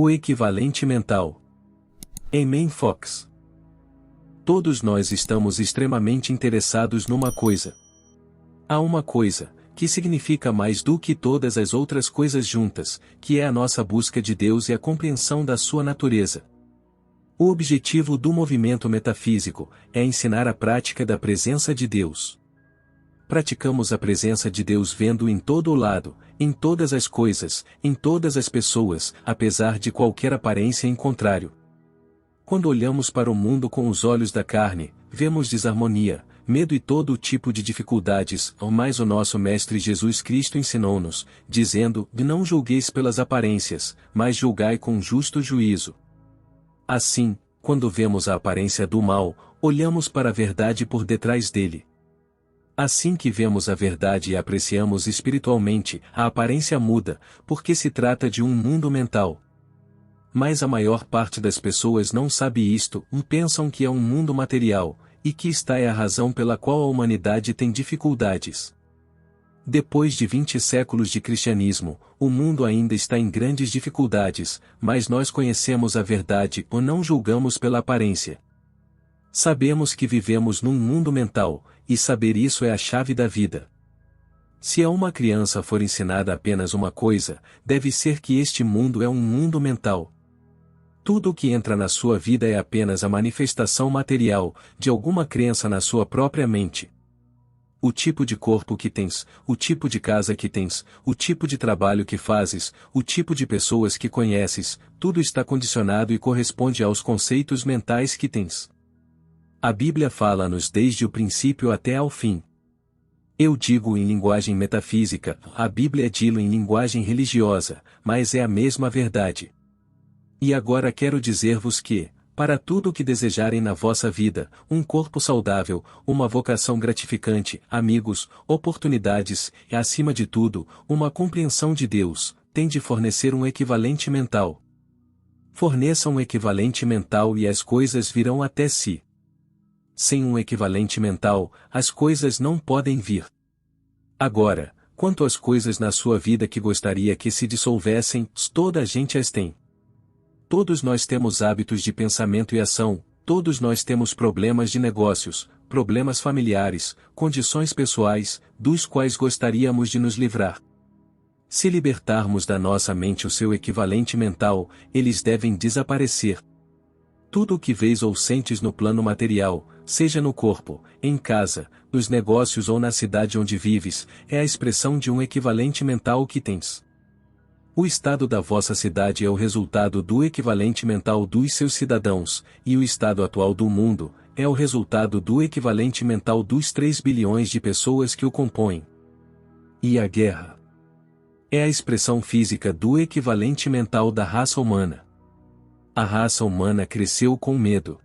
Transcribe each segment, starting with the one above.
O equivalente mental. Eamon Fox. Todos nós estamos extremamente interessados numa coisa. Há uma coisa, que significa mais do que todas as outras coisas juntas, que é a nossa busca de Deus e a compreensão da sua natureza. O objetivo do movimento metafísico é ensinar a prática da presença de Deus. Praticamos a presença de Deus vendo em todo o lado, em todas as coisas, em todas as pessoas, apesar de qualquer aparência em contrário. Quando olhamos para o mundo com os olhos da carne, vemos desarmonia, medo e todo tipo de dificuldades, mas o nosso Mestre Jesus Cristo ensinou-nos, dizendo: não julgueis pelas aparências, mas julgai com justo juízo. Assim, quando vemos a aparência do mal, olhamos para a verdade por detrás dele. Assim que vemos a verdade e apreciamos espiritualmente, a aparência muda, porque se trata de um mundo mental. Mas a maior parte das pessoas não sabe isto, e pensam que é um mundo material, e que esta é a razão pela qual a humanidade tem dificuldades. Depois de 20 séculos de cristianismo, o mundo ainda está em grandes dificuldades, mas nós conhecemos a verdade ou não julgamos pela aparência. Sabemos que vivemos num mundo mental, e saber isso é a chave da vida. Se a uma criança for ensinada apenas uma coisa, deve ser que este mundo é um mundo mental. Tudo o que entra na sua vida é apenas a manifestação material de alguma crença na sua própria mente. O tipo de corpo que tens, o tipo de casa que tens, o tipo de trabalho que fazes, o tipo de pessoas que conheces, tudo está condicionado e corresponde aos conceitos mentais que tens. A Bíblia fala-nos desde o princípio até ao fim. Eu digo em linguagem metafísica, a Bíblia diz em linguagem religiosa, mas é a mesma verdade. E agora quero dizer-vos que, para tudo o que desejarem na vossa vida, um corpo saudável, uma vocação gratificante, amigos, oportunidades, e acima de tudo, uma compreensão de Deus, tem de fornecer um equivalente mental. Forneça um equivalente mental e as coisas virão até si. Sem um equivalente mental, as coisas não podem vir. Agora, quanto às coisas na sua vida que gostaria que se dissolvessem, toda a gente as tem. Todos nós temos hábitos de pensamento e ação, todos nós temos problemas de negócios, problemas familiares, condições pessoais, dos quais gostaríamos de nos livrar. Se libertarmos da nossa mente o seu equivalente mental, eles devem desaparecer. Tudo o que vês ou sentes no plano material, seja no corpo, em casa, nos negócios ou na cidade onde vives, é a expressão de um equivalente mental que tens. O estado da vossa cidade é o resultado do equivalente mental dos seus cidadãos, e o estado atual do mundo é o resultado do equivalente mental dos 3 bilhões de pessoas que o compõem. E a guerra é a expressão física do equivalente mental da raça humana. A raça humana cresceu com medo.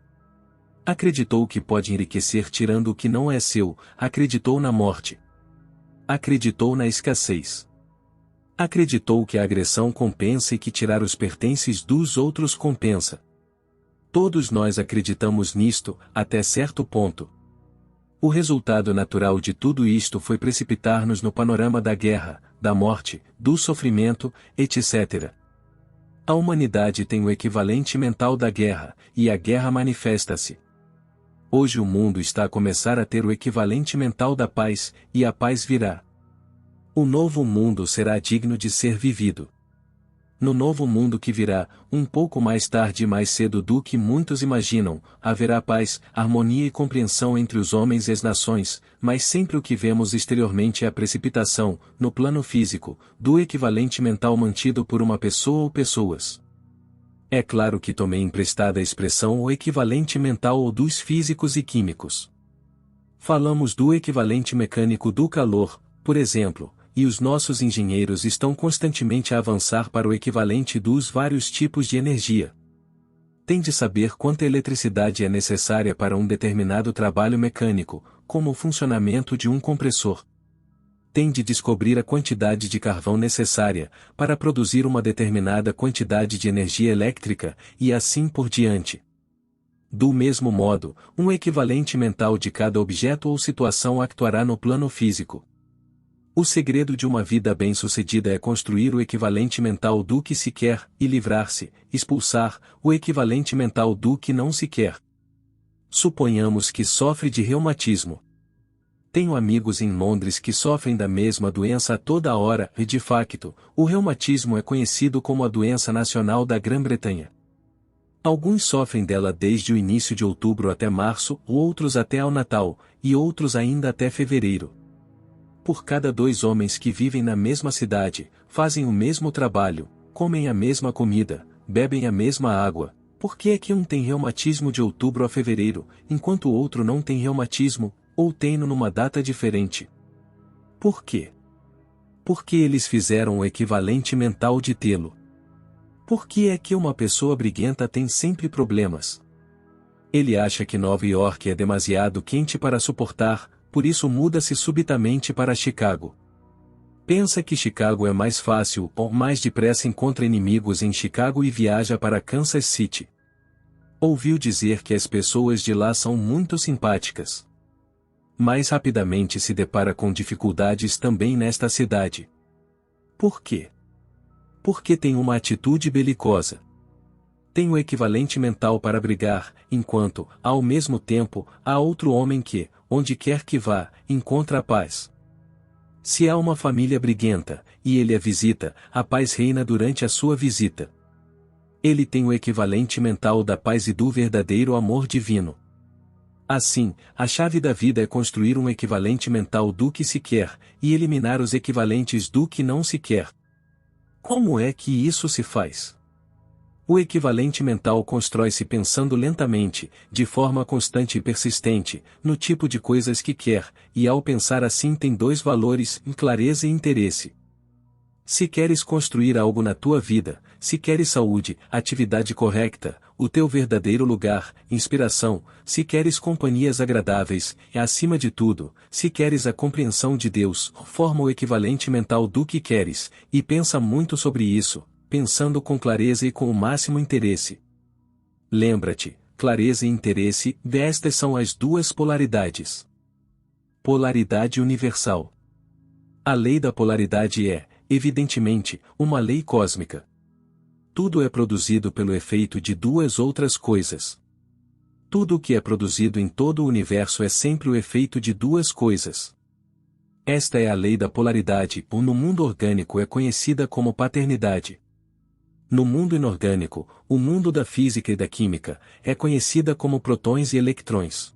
Acreditou que pode enriquecer tirando o que não é seu, acreditou na morte. Acreditou na escassez. Acreditou que a agressão compensa e que tirar os pertences dos outros compensa. Todos nós acreditamos nisto, até certo ponto. O resultado natural de tudo isto foi precipitar-nos no panorama da guerra, da morte, do sofrimento, etc. A humanidade tem o equivalente mental da guerra, e a guerra manifesta-se. Hoje o mundo está a começar a ter o equivalente mental da paz, e a paz virá. O novo mundo será digno de ser vivido. No novo mundo que virá, um pouco mais tarde e mais cedo do que muitos imaginam, haverá paz, harmonia e compreensão entre os homens e as nações, mas sempre o que vemos exteriormente é a precipitação, no plano físico, do equivalente mental mantido por uma pessoa ou pessoas. É claro que tomei emprestada a expressão o equivalente mental ou dos físicos e químicos. Falamos do equivalente mecânico do calor, por exemplo, e os nossos engenheiros estão constantemente a avançar para o equivalente dos vários tipos de energia. Tem de saber quanta eletricidade é necessária para um determinado trabalho mecânico, como o funcionamento de um compressor. Tem de descobrir a quantidade de carvão necessária para produzir uma determinada quantidade de energia elétrica, e assim por diante. Do mesmo modo, um equivalente mental de cada objeto ou situação actuará no plano físico. O segredo de uma vida bem-sucedida é construir o equivalente mental do que se quer, e livrar-se, expulsar, o equivalente mental do que não se quer. Suponhamos que sofre de reumatismo. Tenho amigos em Londres que sofrem da mesma doença a toda hora e, de facto, o reumatismo é conhecido como a doença nacional da Grã-Bretanha. Alguns sofrem dela desde o início de outubro até março, outros até ao Natal, e outros ainda até fevereiro. Por cada 2 homens que vivem na mesma cidade, fazem o mesmo trabalho, comem a mesma comida, bebem a mesma água, por que é que um tem reumatismo de outubro a fevereiro, enquanto o outro não tem reumatismo, ou tem-no numa data diferente? Por quê? Porque eles fizeram o equivalente mental de tê-lo. Por que é que uma pessoa briguenta tem sempre problemas? Ele acha que Nova York é demasiado quente para suportar, por isso muda-se subitamente para Chicago. Pensa que Chicago é mais fácil ou mais depressa encontra inimigos em Chicago e viaja para Kansas City. Ouviu dizer que as pessoas de lá são muito simpáticas. Mais rapidamente se depara com dificuldades também nesta cidade. Por quê? Porque tem uma atitude belicosa. Tem o equivalente mental para brigar, enquanto, ao mesmo tempo, há outro homem que, onde quer que vá, encontra a paz. Se há uma família briguenta, e ele a visita, a paz reina durante a sua visita. Ele tem o equivalente mental da paz e do verdadeiro amor divino. Assim, a chave da vida é construir um equivalente mental do que se quer, e eliminar os equivalentes do que não se quer. Como é que isso se faz? O equivalente mental constrói-se pensando lentamente, de forma constante e persistente, no tipo de coisas que quer, e ao pensar assim tem 2 valores, clareza e interesse. Se queres construir algo na tua vida, se queres saúde, atividade correta, o teu verdadeiro lugar, inspiração, se queres companhias agradáveis, e acima de tudo, se queres a compreensão de Deus, forma o equivalente mental do que queres, e pensa muito sobre isso, pensando com clareza e com o máximo interesse. Lembra-te, clareza e interesse, estas são as 2 polaridades. Polaridade universal. A lei da polaridade é, evidentemente, uma lei cósmica. Tudo é produzido pelo efeito de 2 outras coisas. Tudo o que é produzido em todo o universo é sempre o efeito de 2 coisas. Esta é a lei da polaridade, ou no mundo orgânico é conhecida como paternidade. No mundo inorgânico, o mundo da física e da química, é conhecida como prótons e eletrões.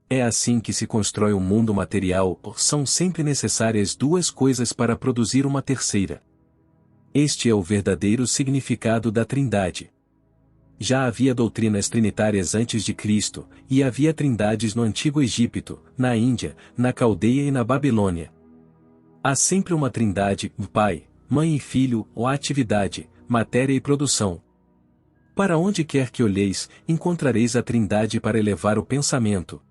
É assim que se constrói o mundo material, são sempre necessárias 2 coisas para produzir uma terceira. Este é o verdadeiro significado da Trindade. Já havia doutrinas trinitárias antes de Cristo, e havia trindades no Antigo Egito, na Índia, na Caldeia e na Babilônia. Há sempre uma trindade, Pai, Mãe e Filho, ou atividade, matéria e produção. Para onde quer que olheis, encontrareis a trindade para elevar o pensamento.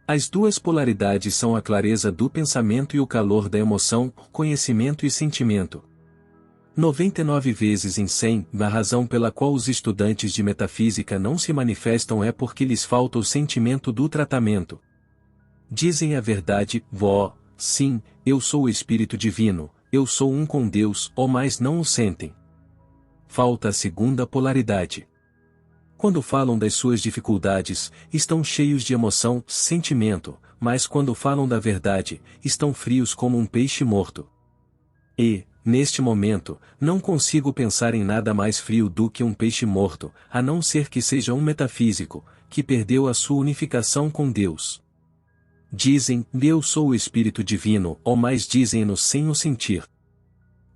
As 2 polaridades são a clareza do pensamento e o calor da emoção, conhecimento e sentimento. 99 vezes em 100, a razão pela qual os estudantes de metafísica não se manifestam é porque lhes falta o sentimento do tratamento. Dizem a verdade, sim, eu sou o Espírito Divino, eu sou um com Deus, mas não o sentem. Falta a 2ª polaridade. Quando falam das suas dificuldades, estão cheios de emoção, sentimento, mas quando falam da verdade, estão frios como um peixe morto. E, neste momento, não consigo pensar em nada mais frio do que um peixe morto, a não ser que seja um metafísico, que perdeu a sua unificação com Deus. Dizem, eu sou o Espírito Divino, mas dizem-no sem o sentir.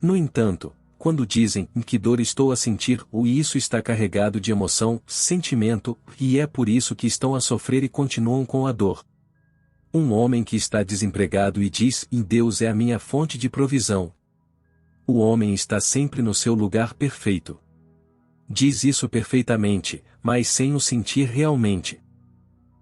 No entanto, quando dizem que dor estou a sentir, isso está carregado de emoção, sentimento, e é por isso que estão a sofrer e continuam com a dor. Um homem que está desempregado e diz, Deus é a minha fonte de provisão. O homem está sempre no seu lugar perfeito. Diz isso perfeitamente, mas sem o sentir realmente.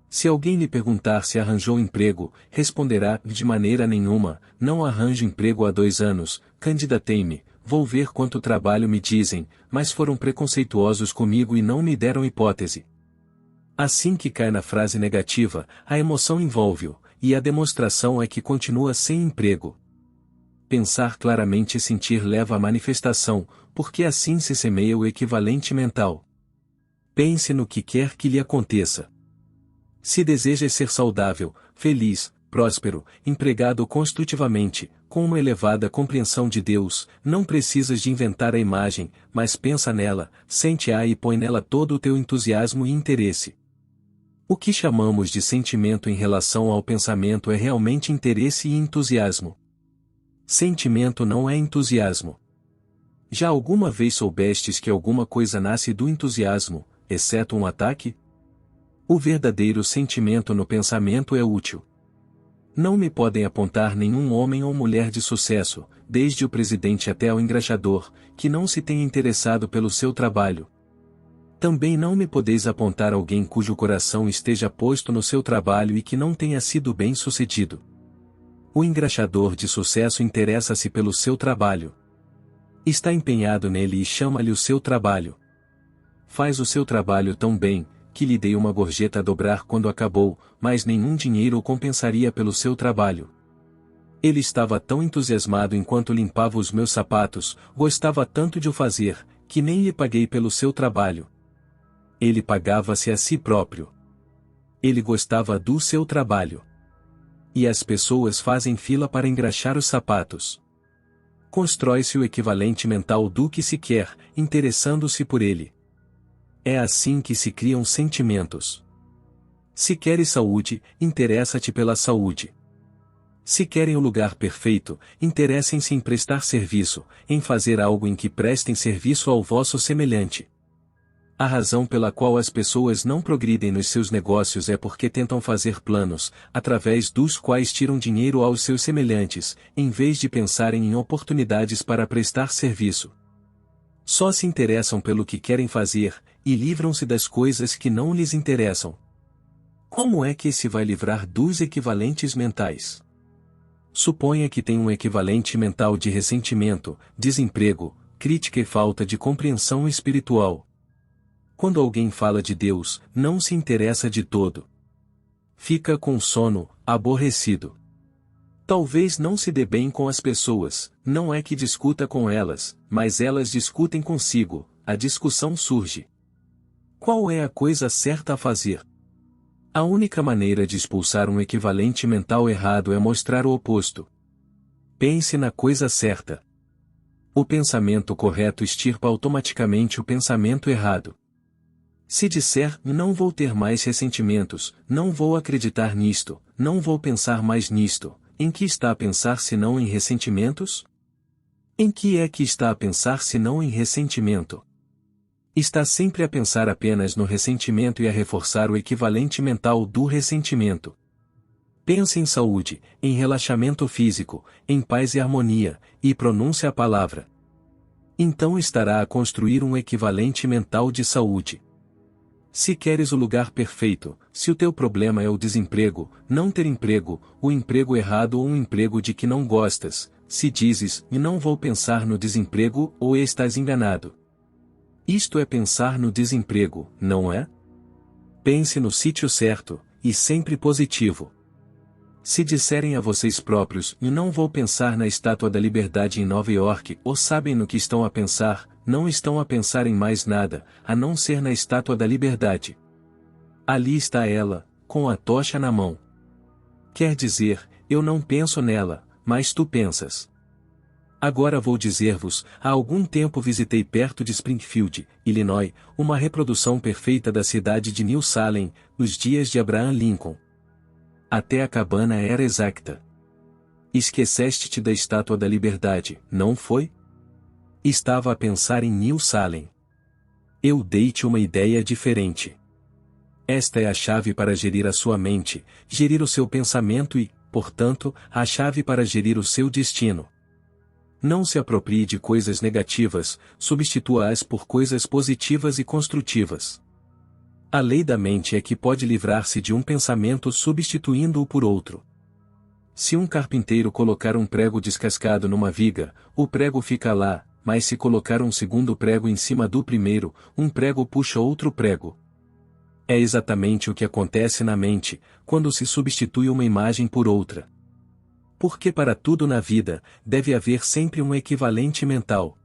Se alguém lhe perguntar se arranjou emprego, responderá, de maneira nenhuma, não arranjo emprego há 2 anos, candidatei-me, vou ver quanto trabalho me dizem, mas foram preconceituosos comigo e não me deram hipótese. Assim que cai na frase negativa, a emoção envolve-o, e a demonstração é que continua sem emprego. pensar claramente e sentir leva à manifestação, porque assim se semeia o equivalente mental. Pense no que quer que lhe aconteça. Se desejas ser saudável, feliz, próspero, empregado construtivamente, com uma elevada compreensão de Deus, não precisas de inventar a imagem, mas pensa nela, sente-a e põe nela todo o teu entusiasmo e interesse. O que chamamos de sentimento em relação ao pensamento é realmente interesse e entusiasmo. Sentimento não é entusiasmo. Já alguma vez soubestes que alguma coisa nasce do entusiasmo, exceto um ataque? O verdadeiro sentimento no pensamento é útil. Não me podem apontar nenhum homem ou mulher de sucesso, desde o presidente até o engraxador, que não se tenha interessado pelo seu trabalho. Também não me podeis apontar alguém cujo coração esteja posto no seu trabalho e que não tenha sido bem-sucedido. O engraxador de sucesso interessa-se pelo seu trabalho. Está empenhado nele e chama-lhe o seu trabalho. Faz o seu trabalho tão bem, que lhe dei uma gorjeta a dobrar quando acabou, mas nenhum dinheiro o compensaria pelo seu trabalho. Ele estava tão entusiasmado enquanto limpava os meus sapatos, gostava tanto de o fazer, que nem lhe paguei pelo seu trabalho. Ele pagava-se a si próprio. Ele gostava do seu trabalho. E as pessoas fazem fila para engraxar os sapatos. Constrói-se o equivalente mental do que se quer, interessando-se por ele. É assim que se criam sentimentos. Se queres saúde, interessa-te pela saúde. Se querem o lugar perfeito, interessem-se em prestar serviço, em fazer algo em que prestem serviço ao vosso semelhante. A razão pela qual as pessoas não progridem nos seus negócios é porque tentam fazer planos, através dos quais tiram dinheiro aos seus semelhantes, em vez de pensarem em oportunidades para prestar serviço. Só se interessam pelo que querem fazer, e livram-se das coisas que não lhes interessam. Como é que se vai livrar dos equivalentes mentais? Suponha que tem um equivalente mental de ressentimento, desemprego, crítica e falta de compreensão espiritual. Quando alguém fala de Deus, não se interessa de todo. Fica com sono, aborrecido. Talvez não se dê bem com as pessoas, não é que discuta com elas, mas elas discutem consigo, a discussão surge. Qual é a coisa certa a fazer? A única maneira de expulsar um equivalente mental errado é mostrar o oposto. Pense na coisa certa. O pensamento correto extirpa automaticamente o pensamento errado. Se disser, não vou ter mais ressentimentos, não vou acreditar nisto, não vou pensar mais nisto, em que está a pensar senão em ressentimentos? Em que é que está a pensar senão em ressentimento? Está sempre a pensar apenas no ressentimento e a reforçar o equivalente mental do ressentimento. Pense em saúde, em relaxamento físico, em paz e harmonia, e pronuncie a palavra. Então estará a construir um equivalente mental de saúde. Se queres o lugar perfeito, se o teu problema é o desemprego, não ter emprego, o emprego errado ou um emprego de que não gostas, se dizes, e não vou pensar no desemprego, ou estás enganado. Isto é pensar no desemprego, não é? Pense no sítio certo, e sempre positivo. Se disserem a vocês próprios, e não vou pensar na Estátua da Liberdade em Nova York, ou sabem no que estão a pensar, não estão a pensar em mais nada, a não ser na Estátua da Liberdade. Ali está ela, com a tocha na mão. Quer dizer, eu não penso nela, mas tu pensas. Agora vou dizer-vos, há algum tempo visitei perto de Springfield, Illinois, uma reprodução perfeita da cidade de New Salem, nos dias de Abraham Lincoln. Até a cabana era exata. Esqueceste-te da Estátua da Liberdade, não foi? Estava a pensar em New Salem. Eu dei-te uma ideia diferente. Esta é a chave para gerir a sua mente, gerir o seu pensamento e, portanto, a chave para gerir o seu destino. Não se aproprie de coisas negativas, substitua-as por coisas positivas e construtivas. A lei da mente é que pode livrar-se de um pensamento substituindo-o por outro. Se um carpinteiro colocar um prego descascado numa viga, o prego fica lá, mas se colocar um segundo prego em cima do primeiro, um prego puxa outro prego. É exatamente o que acontece na mente, quando se substitui uma imagem por outra. Porque para tudo na vida, deve haver sempre um equivalente mental.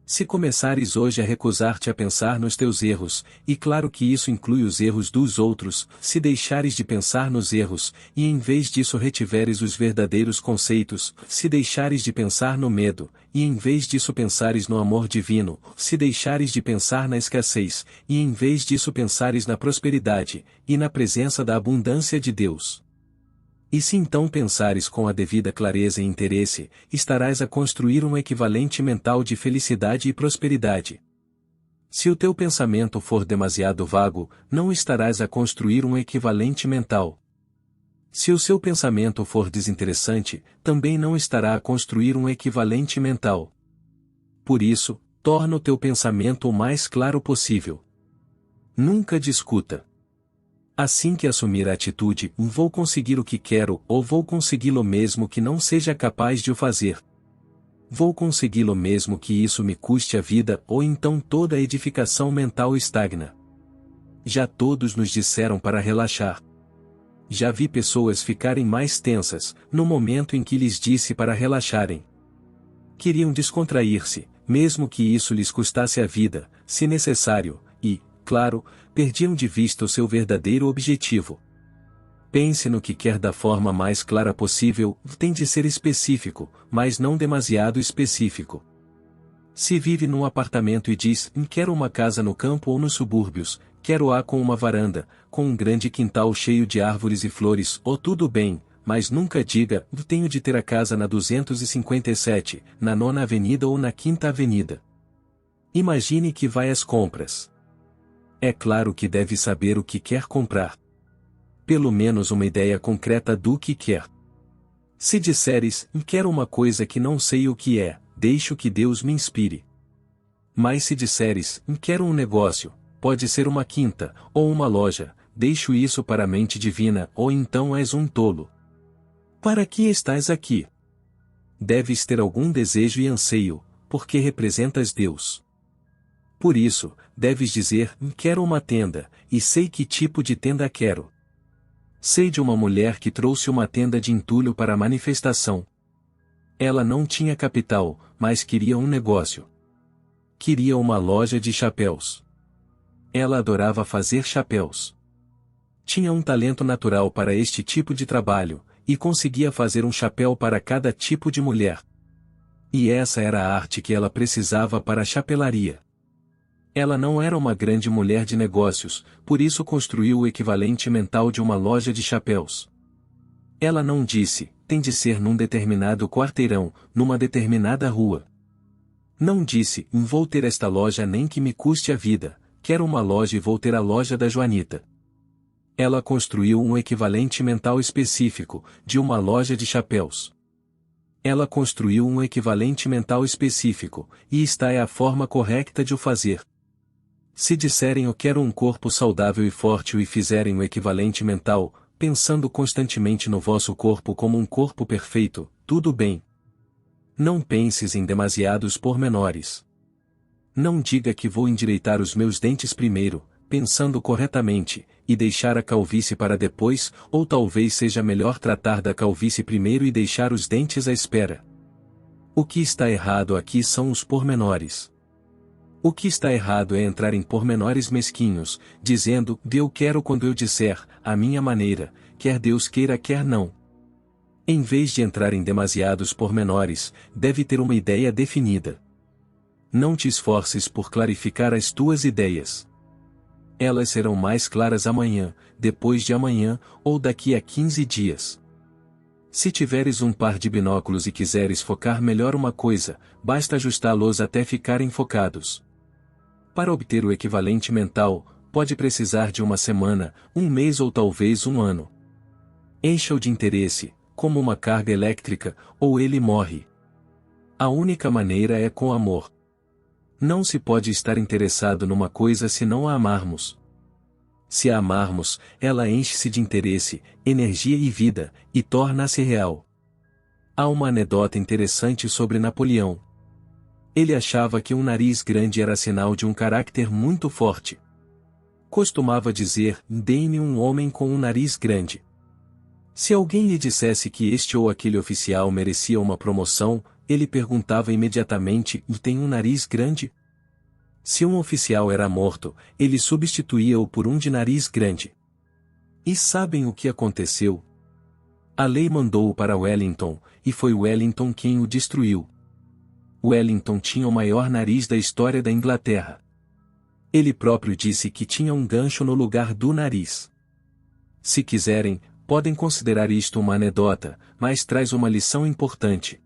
Se começares hoje a recusar-te a pensar nos teus erros, e claro que isso inclui os erros dos outros, se deixares de pensar nos erros, e em vez disso retiveres os verdadeiros conceitos, se deixares de pensar no medo, e em vez disso pensares no amor divino, se deixares de pensar na escassez, e em vez disso pensares na prosperidade, e na presença da abundância de Deus. E se então pensares com a devida clareza e interesse, estarás a construir um equivalente mental de felicidade e prosperidade. Se o teu pensamento for demasiado vago, não estarás a construir um equivalente mental. Se o seu pensamento for desinteressante, também não estará a construir um equivalente mental. Por isso, torna o teu pensamento o mais claro possível. Nunca discuta. Assim que assumir a atitude, vou conseguir o que quero, ou vou consegui-lo mesmo que não seja capaz de o fazer. Vou consegui-lo mesmo que isso me custe a vida, ou então toda a edificação mental estagna. Já todos nos disseram para relaxar. Já vi pessoas ficarem mais tensas, no momento em que lhes disse para relaxarem. Queriam descontrair-se, mesmo que isso lhes custasse a vida, se necessário, e, claro, perdiam de vista o seu verdadeiro objetivo. Pense no que quer da forma mais clara possível, tem de ser específico, mas não demasiado específico. Se vive num apartamento e diz, quero uma casa no campo ou nos subúrbios, quero-a com uma varanda, com um grande quintal cheio de árvores e flores, ou tudo bem, mas nunca diga, tenho de ter a casa na 257, na 9ª Avenida ou na 5ª Avenida. Imagine que vai às compras. É claro que deve saber o que quer comprar. Pelo menos uma ideia concreta do que quer. Se disseres, quero uma coisa que não sei o que é, deixo que Deus me inspire. Mas se disseres, quero um negócio, pode ser uma quinta, ou uma loja, deixo isso para a mente divina, ou então és um tolo. Para que estás aqui? Deves ter algum desejo e anseio, porque representas Deus. Por isso, deves dizer, quero uma tenda, e sei que tipo de tenda quero. Sei de uma mulher que trouxe uma tenda de entulho para a manifestação. Ela não tinha capital, mas queria um negócio. Queria uma loja de chapéus. Ela adorava fazer chapéus. Tinha um talento natural para este tipo de trabalho, e conseguia fazer um chapéu para cada tipo de mulher. E essa era a arte que ela precisava para a chapelaria. Ela não era uma grande mulher de negócios, por isso construiu o equivalente mental de uma loja de chapéus. Ela não disse, tem de ser num determinado quarteirão, numa determinada rua. Não disse, vou ter esta loja nem que me custe a vida, quero uma loja e vou ter a loja da Joanita. Ela construiu um equivalente mental específico, de uma loja de chapéus. Ela construiu um equivalente mental específico, e esta é a forma correta de o fazer. Se disserem eu quero um corpo saudável e forte e fizerem o equivalente mental, pensando constantemente no vosso corpo como um corpo perfeito, tudo bem. Não penses em demasiados pormenores. Não diga que vou endireitar os meus dentes primeiro, pensando corretamente, e deixar a calvície para depois, ou talvez seja melhor tratar da calvície primeiro e deixar os dentes à espera. O que está errado aqui são os pormenores. O que está errado é entrar em pormenores mesquinhos, dizendo, eu quero quando eu disser, a minha maneira, quer Deus queira quer não. Em vez de entrar em demasiados pormenores, deve ter uma ideia definida. Não te esforces por clarificar as tuas ideias. Elas serão mais claras amanhã, depois de amanhã, ou daqui a 15 dias. Se tiveres um par de binóculos e quiseres focar melhor uma coisa, basta ajustá-los até ficarem focados. Para obter o equivalente mental, pode precisar de uma semana, um mês ou talvez um ano. Encha-o de interesse, como uma carga elétrica, ou ele morre. A única maneira é com amor. Não se pode estar interessado numa coisa se não a amarmos. Se a amarmos, ela enche-se de interesse, energia e vida, e torna-se real. Há uma anedota interessante sobre Napoleão. Ele achava que um nariz grande era sinal de um caráter muito forte. Costumava dizer, dê-me um homem com um nariz grande. Se alguém lhe dissesse que este ou aquele oficial merecia uma promoção, ele perguntava imediatamente: e tem um nariz grande? Se um oficial era morto, ele substituía-o por um de nariz grande. E sabem o que aconteceu? A lei mandou-o para Wellington, e foi Wellington quem o destruiu. Wellington tinha o maior nariz da história da Inglaterra. Ele próprio disse que tinha um gancho no lugar do nariz. Se quiserem, podem considerar isto uma anedota, mas traz uma lição importante.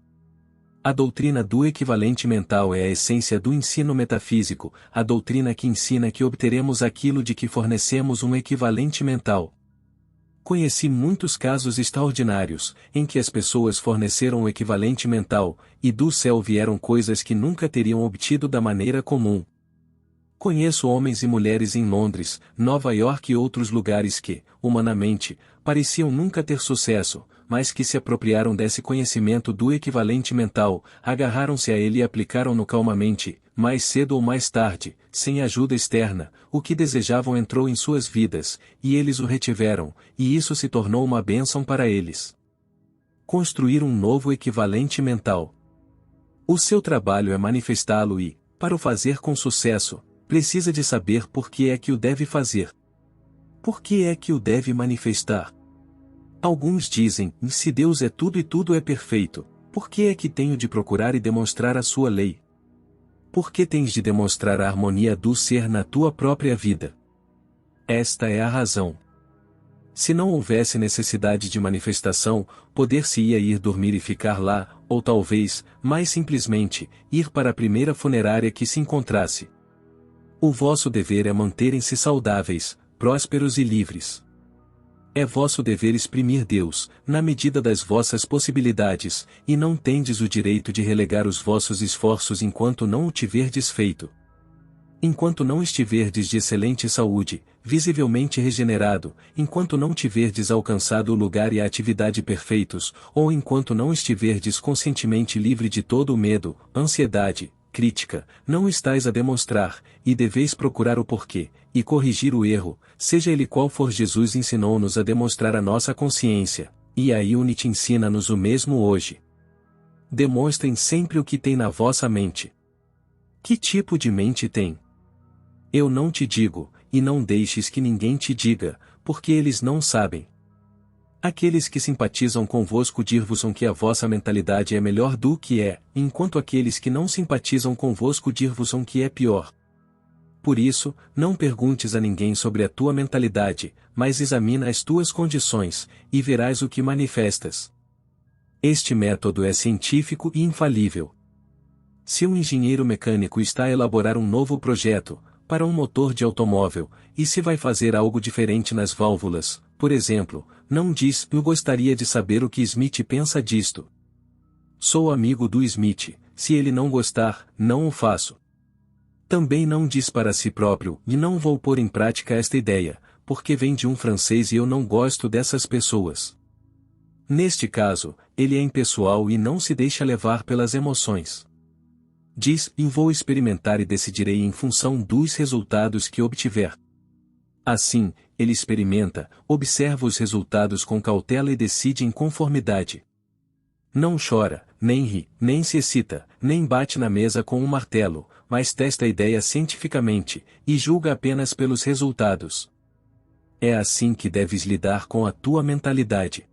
A doutrina do equivalente mental é a essência do ensino metafísico, a doutrina que ensina que obteremos aquilo de que fornecemos um equivalente mental. Conheci muitos casos extraordinários, em que as pessoas forneceram o equivalente mental, e do céu vieram coisas que nunca teriam obtido da maneira comum. Conheço homens e mulheres em Londres, Nova York e outros lugares que, humanamente, pareciam nunca ter sucesso, mas que se apropriaram desse conhecimento do equivalente mental, agarraram-se a ele e aplicaram-no calmamente, mais cedo ou mais tarde, sem ajuda externa, o que desejavam entrou em suas vidas, e eles o retiveram, e isso se tornou uma bênção para eles. Construir um novo equivalente mental. O seu trabalho é manifestá-lo e, para o fazer com sucesso, precisa de saber por que é que o deve fazer. Por que é que o deve manifestar? Alguns dizem: se Deus é tudo e tudo é perfeito, por que é que tenho de procurar e demonstrar a sua lei? Por que tens de demonstrar a harmonia do ser na tua própria vida? Esta é a razão. Se não houvesse necessidade de manifestação, poder-se-ia ir dormir e ficar lá, ou talvez, mais simplesmente, ir para a primeira funerária que se encontrasse. O vosso dever é manterem-se saudáveis, prósperos e livres. É vosso dever exprimir Deus, na medida das vossas possibilidades, e não tendes o direito de relegar os vossos esforços enquanto não o tiverdes feito. Enquanto não estiverdes de excelente saúde, visivelmente regenerado, enquanto não tiverdes alcançado o lugar e a atividade perfeitos, ou enquanto não estiverdes conscientemente livre de todo o medo, ansiedade, crítica, não estais a demonstrar, e deveis procurar o porquê, e corrigir o erro, seja ele qual for. Jesus ensinou-nos a demonstrar a nossa consciência, e a Unity ensina-nos o mesmo hoje. Demonstrem sempre o que tem na vossa mente. Que tipo de mente tem? Eu não te digo, e não deixes que ninguém te diga, porque eles não sabem. Aqueles que simpatizam convosco dir-vos-ão que a vossa mentalidade é melhor do que é, enquanto aqueles que não simpatizam convosco dir-vos-ão que é pior. Por isso, não perguntes a ninguém sobre a tua mentalidade, mas examina as tuas condições, e verás o que manifestas. Este método é científico e infalível. Se um engenheiro mecânico está a elaborar um novo projeto, para um motor de automóvel, e se vai fazer algo diferente nas válvulas, por exemplo, não diz: eu gostaria de saber o que Smith pensa disto. Sou amigo do Smith, se ele não gostar, não o faço. Também não diz para si próprio: e não vou pôr em prática esta ideia, porque vem de um francês e eu não gosto dessas pessoas. Neste caso, ele é impessoal e não se deixa levar pelas emoções. Diz: e vou experimentar e decidirei em função dos resultados que obtiver. Assim, ele experimenta, observa os resultados com cautela e decide em conformidade. Não chora, nem ri, nem se excita, nem bate na mesa com um martelo, mas testa a ideia cientificamente, e julga apenas pelos resultados. É assim que deves lidar com a tua mentalidade.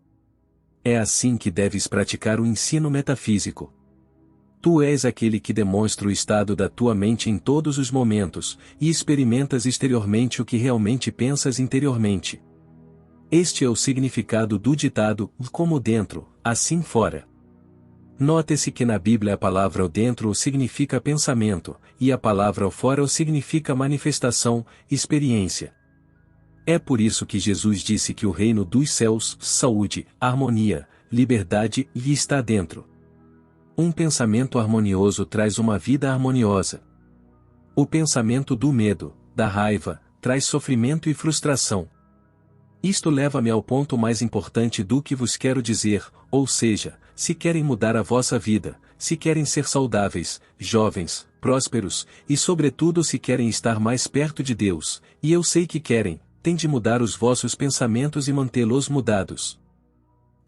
É assim que deves praticar o ensino metafísico. Tu és aquele que demonstra o estado da tua mente em todos os momentos, e experimentas exteriormente o que realmente pensas interiormente. Este é o significado do ditado: como dentro, assim fora. Note-se que na Bíblia a palavra o dentro o significa pensamento, e a palavra o fora o significa manifestação, experiência. É por isso que Jesus disse que o reino dos céus, saúde, harmonia, liberdade, lhe está dentro. Um pensamento harmonioso traz uma vida harmoniosa. O pensamento do medo, da raiva, traz sofrimento e frustração. Isto leva-me ao ponto mais importante do que vos quero dizer, ou seja, se querem mudar a vossa vida, se querem ser saudáveis, jovens, prósperos, e sobretudo se querem estar mais perto de Deus, e eu sei que querem, tem de mudar os vossos pensamentos e mantê-los mudados.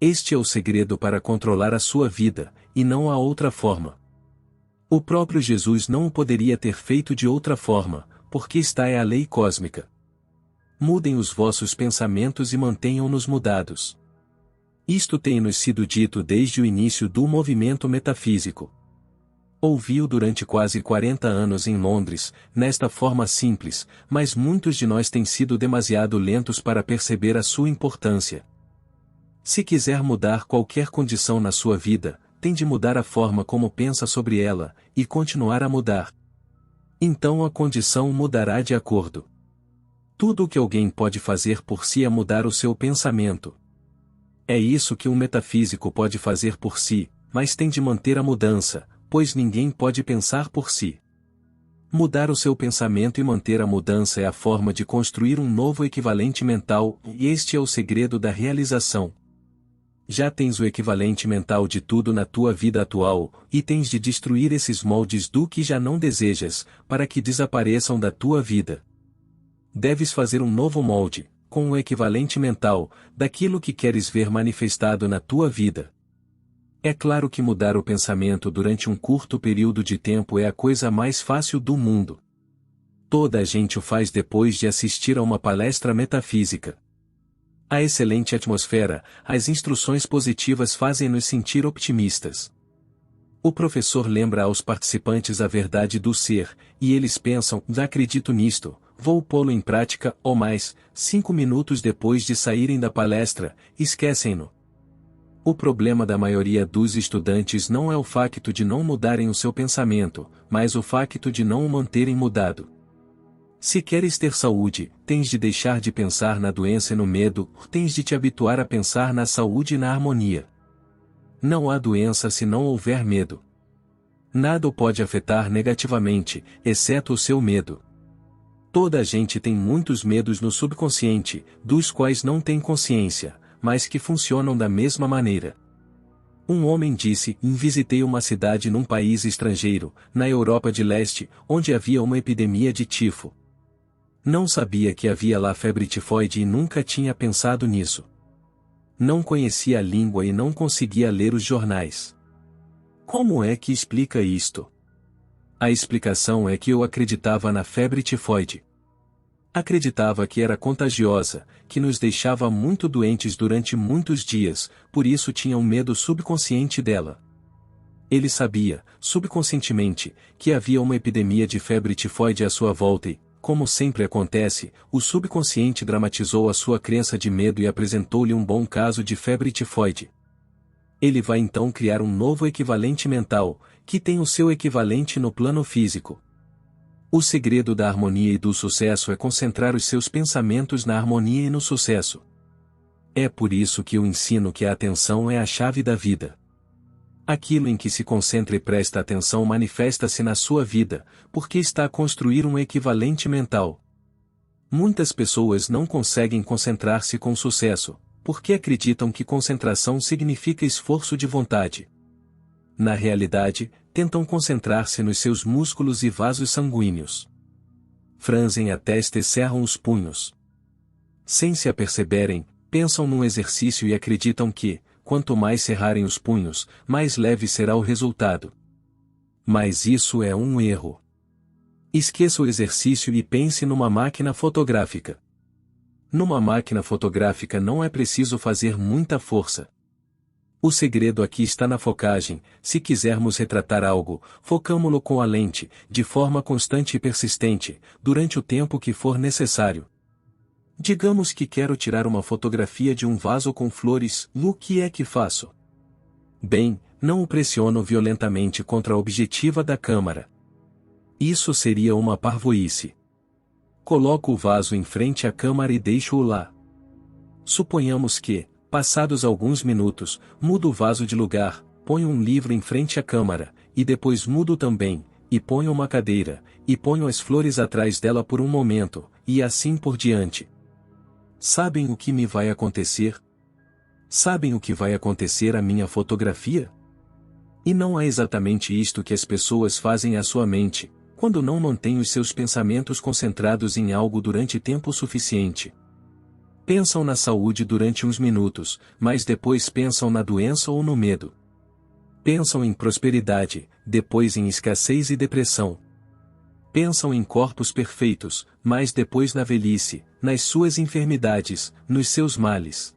Este é o segredo para controlar a sua vida, e não há outra forma. O próprio Jesus não o poderia ter feito de outra forma, porque esta é a lei cósmica. Mudem os vossos pensamentos e mantenham-nos mudados. Isto tem-nos sido dito desde o início do movimento metafísico. Ouvi-o durante quase 40 anos em Londres, nesta forma simples, mas muitos de nós têm sido demasiado lentos para perceber a sua importância. Se quiser mudar qualquer condição na sua vida, tem de mudar a forma como pensa sobre ela, e continuar a mudar. Então a condição mudará de acordo. Tudo o que alguém pode fazer por si é mudar o seu pensamento. É isso que um metafísico pode fazer por si, mas tem de manter a mudança, pois ninguém pode pensar por si. Mudar o seu pensamento e manter a mudança é a forma de construir um novo equivalente mental, e este é o segredo da realização. Já tens o equivalente mental de tudo na tua vida atual, e tens de destruir esses moldes do que já não desejas, para que desapareçam da tua vida. Deves fazer um novo molde, com o equivalente mental, daquilo que queres ver manifestado na tua vida. É claro que mudar o pensamento durante um curto período de tempo é a coisa mais fácil do mundo. Toda a gente o faz depois de assistir a uma palestra metafísica. A excelente atmosfera, as instruções positivas fazem-nos sentir optimistas. O professor lembra aos participantes a verdade do ser, e eles pensam, já acredito nisto, vou pô-lo em prática, ou mais, 5 minutos depois de saírem da palestra, esquecem-no. O problema da maioria dos estudantes não é o facto de não mudarem o seu pensamento, mas o facto de não o manterem mudado. Se queres ter saúde, tens de deixar de pensar na doença e no medo, tens de te habituar a pensar na saúde e na harmonia. Não há doença se não houver medo. Nada o pode afetar negativamente, exceto o seu medo. Toda a gente tem muitos medos no subconsciente, dos quais não tem consciência, mas que funcionam da mesma maneira. Um homem disse: visitei uma cidade num país estrangeiro, na Europa de Leste, onde havia uma epidemia de tifo. Não sabia que havia lá febre tifoide e nunca tinha pensado nisso. Não conhecia a língua e não conseguia ler os jornais. Como é que explica isto? A explicação é que eu acreditava na febre tifoide. Acreditava que era contagiosa, que nos deixava muito doentes durante muitos dias, por isso tinha um medo subconsciente dela. Ele sabia, subconscientemente, que havia uma epidemia de febre tifoide à sua volta e, como sempre acontece, o subconsciente dramatizou a sua crença de medo e apresentou-lhe um bom caso de febre tifoide. Ele vai então criar um novo equivalente mental, que tem o seu equivalente no plano físico. O segredo da harmonia e do sucesso é concentrar os seus pensamentos na harmonia e no sucesso. É por isso que eu ensino que a atenção é a chave da vida. Aquilo em que se concentra e presta atenção manifesta-se na sua vida, porque está a construir um equivalente mental. Muitas pessoas não conseguem concentrar-se com sucesso, porque acreditam que concentração significa esforço de vontade. Na realidade, tentam concentrar-se nos seus músculos e vasos sanguíneos. Franzem a testa e cerram os punhos. Sem se aperceberem, pensam num exercício e acreditam que, quanto mais cerrarem os punhos, mais leve será o resultado. Mas isso é um erro. Esqueça o exercício e pense numa máquina fotográfica. Numa máquina fotográfica não é preciso fazer muita força. O segredo aqui está na focagem. Se quisermos retratar algo, focamo-lo com a lente, de forma constante e persistente, durante o tempo que for necessário. Digamos que quero tirar uma fotografia de um vaso com flores, o que é que faço? Bem, não o pressiono violentamente contra a objetiva da câmara. Isso seria uma parvoíce. Coloco o vaso em frente à câmara e deixo-o lá. Suponhamos que, passados alguns minutos, mudo o vaso de lugar, ponho um livro em frente à câmara, e depois mudo também, e ponho uma cadeira, e ponho as flores atrás dela por um momento, e assim por diante. Sabem o que me vai acontecer? Sabem o que vai acontecer à minha fotografia? E não é exatamente isto que as pessoas fazem à sua mente, quando não mantêm os seus pensamentos concentrados em algo durante tempo suficiente. Pensam na saúde durante uns minutos, mas depois pensam na doença ou no medo. Pensam em prosperidade, depois em escassez e depressão. Pensam em corpos perfeitos, mas depois na velhice, nas suas enfermidades, nos seus males.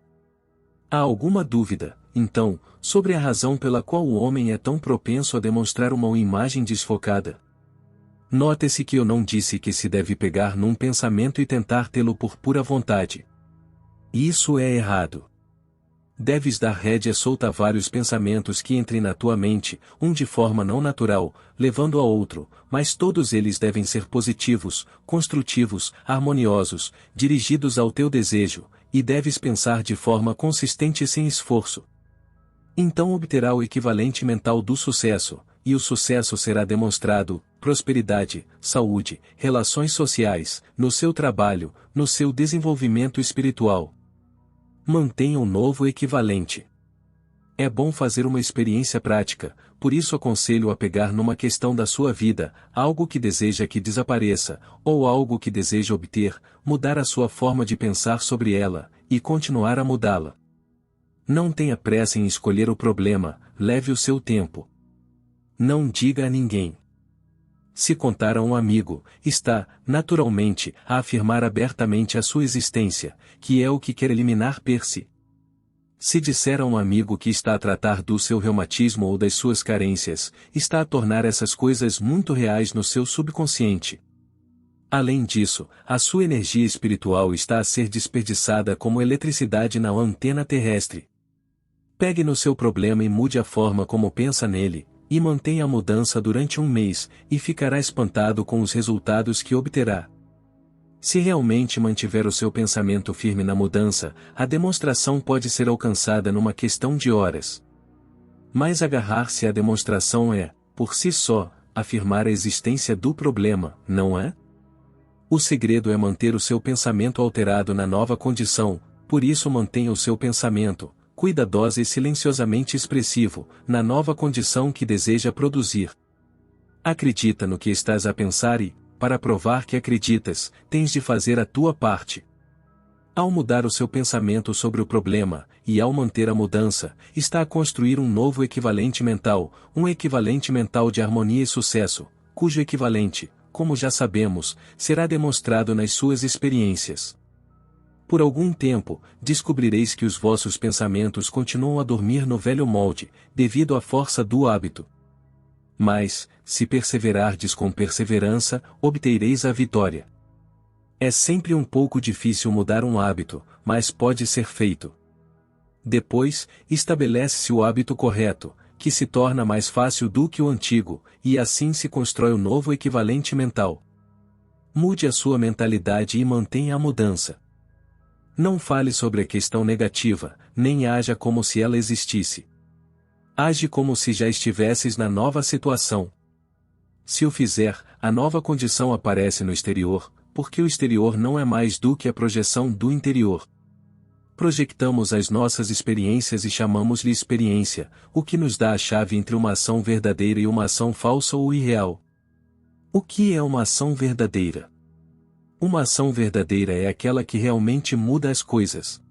Há alguma dúvida, então, sobre a razão pela qual o homem é tão propenso a demonstrar uma imagem desfocada? Note-se que eu não disse que se deve pegar num pensamento e tentar tê-lo por pura vontade. Isso é errado. Deves dar rédea solta a vários pensamentos que entrem na tua mente, um de forma não natural, levando a outro, mas todos eles devem ser positivos, construtivos, harmoniosos, dirigidos ao teu desejo, e deves pensar de forma consistente e sem esforço. Então obterá o equivalente mental do sucesso, e o sucesso será demonstrado, prosperidade, saúde, relações sociais, no seu trabalho, no seu desenvolvimento espiritual. Mantenha um novo equivalente. É bom fazer uma experiência prática, por isso aconselho a pegar numa questão da sua vida, algo que deseja que desapareça, ou algo que deseja obter, mudar a sua forma de pensar sobre ela, e continuar a mudá-la. Não tenha pressa em escolher o problema, leve o seu tempo. Não diga a ninguém. Se contar a um amigo, está, naturalmente, a afirmar abertamente a sua existência, que é o que quer eliminar per si. Se disser a um amigo que está a tratar do seu reumatismo ou das suas carências, está a tornar essas coisas muito reais no seu subconsciente. Além disso, a sua energia espiritual está a ser desperdiçada como eletricidade na antena terrestre. Pegue no seu problema e mude a forma como pensa nele, e mantenha a mudança durante um mês, e ficará espantado com os resultados que obterá. Se realmente mantiver o seu pensamento firme na mudança, a demonstração pode ser alcançada numa questão de horas. Mas agarrar-se à demonstração é, por si só, afirmar a existência do problema, não é? O segredo é manter o seu pensamento alterado na nova condição, por isso mantenha o seu pensamento, cuidadoso e silenciosamente expressivo, na nova condição que deseja produzir. Acredita no que estás a pensar e, para provar que acreditas, tens de fazer a tua parte. Ao mudar o seu pensamento sobre o problema, e ao manter a mudança, está a construir um novo equivalente mental, um equivalente mental de harmonia e sucesso, cujo equivalente, como já sabemos, será demonstrado nas suas experiências. Por algum tempo, descobrireis que os vossos pensamentos continuam a dormir no velho molde, devido à força do hábito. Mas, se perseverardes com perseverança, obtereis a vitória. É sempre um pouco difícil mudar um hábito, mas pode ser feito. Depois, estabelece-se o hábito correto, que se torna mais fácil do que o antigo, e assim se constrói o novo equivalente mental. Mude a sua mentalidade e mantenha a mudança. Não fale sobre a questão negativa, nem haja como se ela existisse. Age como se já estivesses na nova situação. Se o fizer, a nova condição aparece no exterior, porque o exterior não é mais do que a projeção do interior. Projectamos as nossas experiências e chamamos-lhe experiência, o que nos dá a chave entre uma ação verdadeira e uma ação falsa ou irreal. O que é uma ação verdadeira? Uma ação verdadeira é aquela que realmente muda as coisas.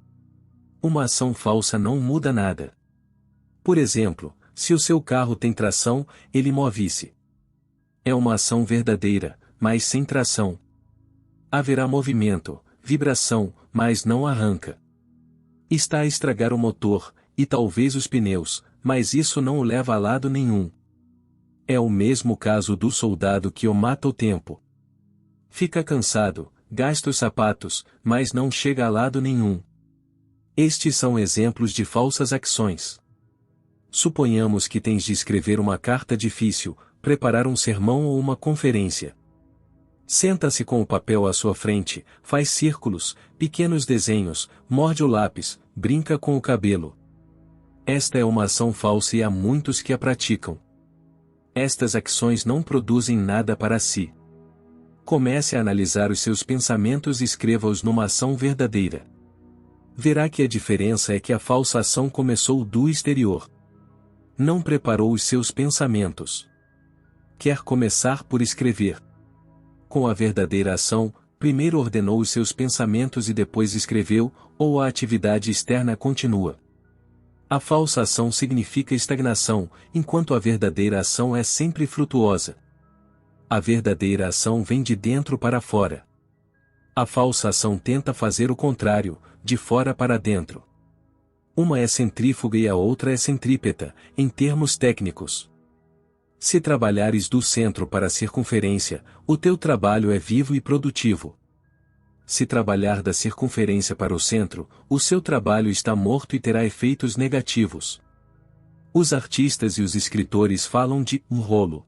Uma ação falsa não muda nada. Por exemplo, se o seu carro tem tração, ele move-se. É uma ação verdadeira, mas sem tração. Haverá movimento, vibração, mas não arranca. Está a estragar o motor, e talvez os pneus, mas isso não o leva a lado nenhum. É o mesmo caso do soldado que o mata o tempo. Fica cansado, gasta os sapatos, mas não chega a lado nenhum. Estes são exemplos de falsas ações. Suponhamos que tens de escrever uma carta difícil, preparar um sermão ou uma conferência. Senta-se com o papel à sua frente, faz círculos, pequenos desenhos, morde o lápis, brinca com o cabelo. Esta é uma ação falsa e há muitos que a praticam. Estas ações não produzem nada para si. Comece a analisar os seus pensamentos e escreva-os numa ação verdadeira. Verá que a diferença é que a falsa ação começou do exterior. Não preparou os seus pensamentos. Quer começar por escrever. Com a verdadeira ação, primeiro ordenou os seus pensamentos e depois escreveu, ou a atividade externa continua. A falsa ação significa estagnação, enquanto a verdadeira ação é sempre frutuosa. A verdadeira ação vem de dentro para fora. A falsa ação tenta fazer o contrário, de fora para dentro. Uma é centrífuga e a outra é centrípeta, em termos técnicos. Se trabalhares do centro para a circunferência, o teu trabalho é vivo e produtivo. Se trabalhar da circunferência para o centro, o seu trabalho está morto e terá efeitos negativos. Os artistas e os escritores falam de um rolo.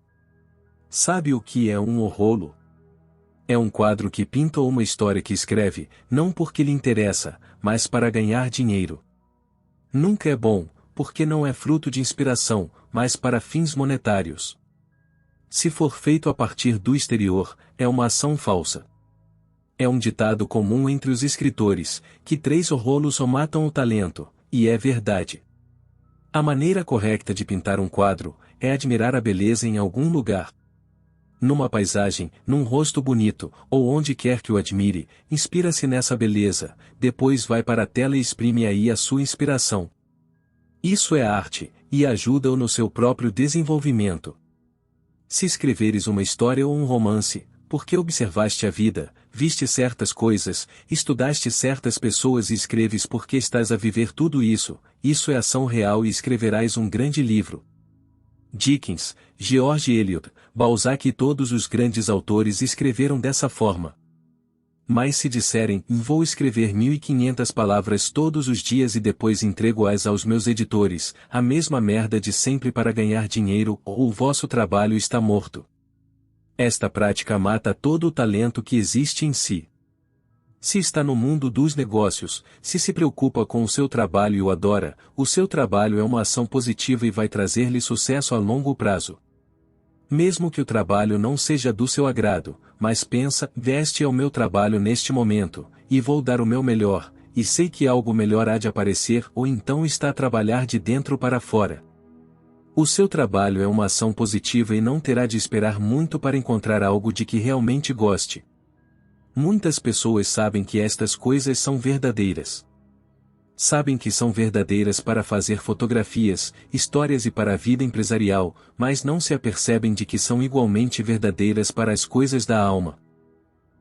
Sabe o que é um rolo? É um quadro que pinta ou uma história que escreve, não porque lhe interessa, mas para ganhar dinheiro. Nunca é bom, porque não é fruto de inspiração, mas para fins monetários. Se for feito a partir do exterior, é uma ação falsa. É um ditado comum entre os escritores, que 3 rolos só matam o talento, e é verdade. A maneira correta de pintar um quadro, é admirar a beleza em algum lugar. Numa paisagem, num rosto bonito, ou onde quer que o admire, inspira-se nessa beleza, depois vai para a tela e exprime aí a sua inspiração. Isso é arte, e ajuda-o no seu próprio desenvolvimento. Se escreveres uma história ou um romance, porque observaste a vida, viste certas coisas, estudaste certas pessoas e escreves porque estás a viver tudo isso é ação real e escreverás um grande livro. Dickens, George Eliot, Balzac e todos os grandes autores escreveram dessa forma. Mas se disserem, vou escrever 1500 palavras todos os dias e depois entrego-as aos meus editores, a mesma merda de sempre para ganhar dinheiro, ou o vosso trabalho está morto. Esta prática mata todo o talento que existe em si. Se está no mundo dos negócios, se preocupa com o seu trabalho e o adora, o seu trabalho é uma ação positiva e vai trazer-lhe sucesso a longo prazo. Mesmo que o trabalho não seja do seu agrado, mas pensa, este é o meu trabalho neste momento, e vou dar o meu melhor, e sei que algo melhor há de aparecer, ou então está a trabalhar de dentro para fora. O seu trabalho é uma ação positiva e não terá de esperar muito para encontrar algo de que realmente goste. Muitas pessoas sabem que estas coisas são verdadeiras. Sabem que são verdadeiras para fazer fotografias, histórias e para a vida empresarial, mas não se apercebem de que são igualmente verdadeiras para as coisas da alma.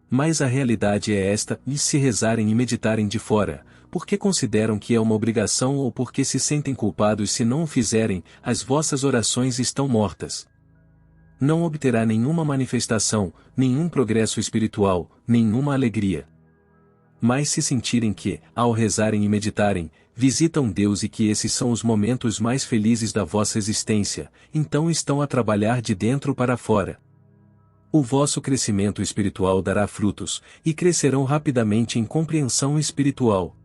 Mas a realidade é esta, e se rezarem e meditarem de fora, porque consideram que é uma obrigação ou porque se sentem culpados se não o fizerem, as vossas orações estão mortas. Não obterá nenhuma manifestação, nenhum progresso espiritual, nenhuma alegria. Mas se sentirem que, ao rezarem e meditarem, visitam Deus e que esses são os momentos mais felizes da vossa existência, então estão a trabalhar de dentro para fora. O vosso crescimento espiritual dará frutos, e crescerão rapidamente em compreensão espiritual.